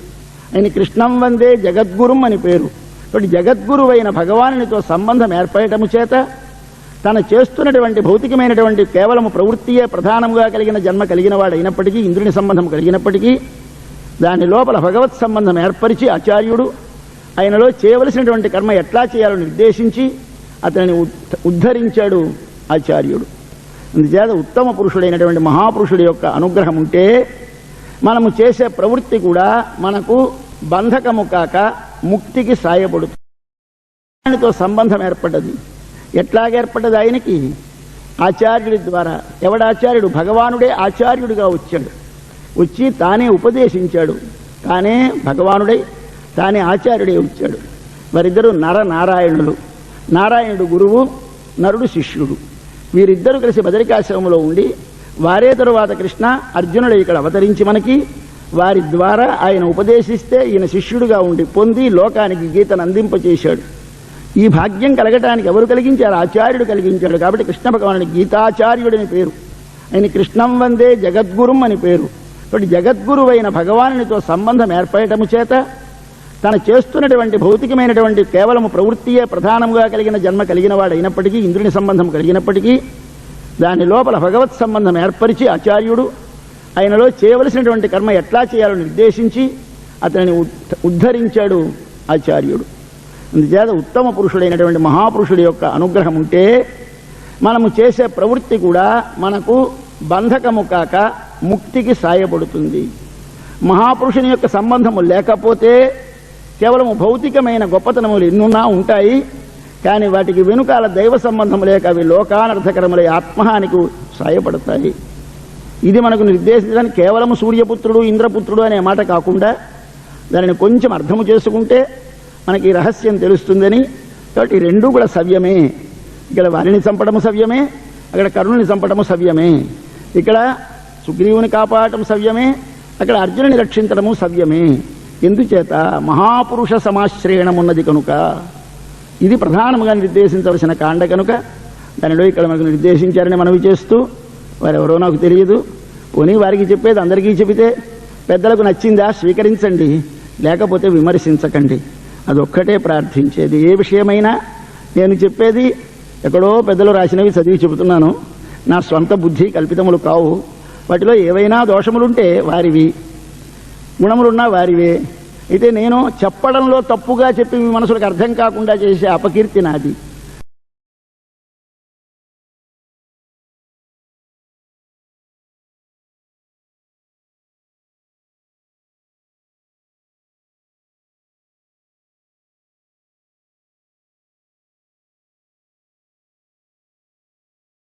ఆయన కృష్ణం వందే జగద్గురుం అని పేరు. కాబట్టి జగద్గురువైన భగవానునితో సంబంధం ఏర్పడటము చేత తను చేస్తున్నటువంటి భౌతికమైనటువంటి కేవలము ప్రవృత్తియే ప్రధానముగా కలిగిన జన్మ కలిగిన వాడు అయినప్పటికీ, ఇంద్రుని సంబంధం కలిగినప్పటికీ దాని లోపల భగవత్ సంబంధం ఏర్పరిచి ఆచార్యుడు ఆయనలో చేయవలసినటువంటి కర్మ ఎట్లా చేయాలో నిర్దేశించి అతనిని ఉద్ధరించాడు ఆచార్యుడు. అందుచేత ఉత్తమ పురుషుడైనటువంటి మహాపురుషుడి యొక్క అనుగ్రహం ఉంటే మనము చేసే ప్రవృత్తి కూడా మనకు బంధకము కాక ముక్తికి సాయపడుతుంది. దానితో సంబంధం ఏర్పడ్డది. ఎట్లాగేర్పడ్డది? ఆయనకి ఆచార్యుడి ద్వారా. ఎవడాచార్యుడు? భగవానుడే ఆచార్యుడిగా వచ్చాడు. వచ్చి తానే ఉపదేశించాడు. తానే భగవానుడై తానే ఆచార్యుడే వచ్చాడు. వారిద్దరూ నరనారాయణులు. నారాయణుడు గురువు, నరుడు శిష్యుడు. వీరిద్దరూ కలిసి బదరికాశ్రమంలో ఉండి వారే తరువాత కృష్ణ అర్జునుడు ఇక్కడ అవతరించి మనకి వారి ద్వారా ఆయన ఉపదేశిస్తే ఈయన శిష్యుడుగా ఉండి పొంది లోకానికి గీతను అందింపచేశాడు. ఈ భాగ్యం కలగటానికి ఎవరు కలిగించారు? ఆచార్యుడు కలిగించాడు. కాబట్టి కృష్ణ భగవానుడి గీతాచార్యుడని పేరు. ఆయన కృష్ణం వందే జగద్గురుం అని పేరు. కాబట్టి జగద్గురువైన భగవానునితో సంబంధం ఏర్పడటము చేత తను చేస్తున్నటువంటి భౌతికమైనటువంటి కేవలము ప్రవృత్తియే ప్రధానముగా కలిగిన జన్మ కలిగిన వాడు అయినప్పటికీ, ఇంద్రుని సంబంధం కలిగినప్పటికీ దాని లోపల భగవత్ సంబంధం ఏర్పరిచి ఆచార్యుడు ఆయనలో చేయవలసినటువంటి కర్మ ఎట్లా చేయాలో నిర్దేశించి అతనిని ఉద్ధరించాడు ఆచార్యుడు. అందుచేత ఉత్తమ పురుషుడైనటువంటి మహాపురుషుడి యొక్క అనుగ్రహం ఉంటే మనము చేసే ప్రవృత్తి కూడా మనకు బంధకము కాక ముక్తికి సాయపడుతుంది. మహాపురుషుని యొక్క సంబంధము లేకపోతే కేవలము భౌతికమైన గొప్పతనములు ఎన్నున్నా ఉంటాయి. కానీ వాటికి వెనుకాల దైవ సంబంధము లేక అవి లోకానర్థకరములై ఆత్మహానికి సాయపడతాయి. ఇది మనకు నిర్దేశించడానికి కేవలము సూర్యపుత్రుడు ఇంద్రపుత్రుడు అనే మాట కాకుండా దానిని కొంచెం అర్థము చేసుకుంటే మనకి రహస్యం తెలుస్తుందని. కాబట్టి రెండూ కూడా సవ్యమే. ఇక్కడ వారిని చంపడము సవ్యమే, అక్కడ కర్ణుని చంపడము సవ్యమే. ఇక్కడ సుగ్రీవుని కాపాడటం సవ్యమే, అక్కడ అర్జునుని రక్షించడము సవ్యమే. ఎందుచేత మహాపురుష సమాశ్రయణం ఉన్నది కనుక ఇది ప్రధానంగా నిర్దేశించవలసిన కాండ కనుక దానిలో ఇక్కడ మనకు నిర్దేశించారని మనవి చేస్తూ, వారెవరో నాకు తెలియదు, పోనీ వారికి చెప్పేది అందరికీ చెబితే పెద్దలకు నచ్చిందా స్వీకరించండి, లేకపోతే విమర్శించకండి. అదొక్కటే ప్రార్థించేది. ఏ విషయమైనా నేను చెప్పేది ఎక్కడో పెద్దలు రాసినవి చదివి చెబుతున్నాను. నా స్వంత బుద్ధి కల్పితములు కావు. వాటిలో ఏవైనా దోషములుంటే వారివి, గుణములున్నా వారివే. అయితే నేను చెప్పడంలో తప్పుగా చెప్పి మీ మనసులకు అర్థం కాకుండా చేసే అపకీర్తి నాది.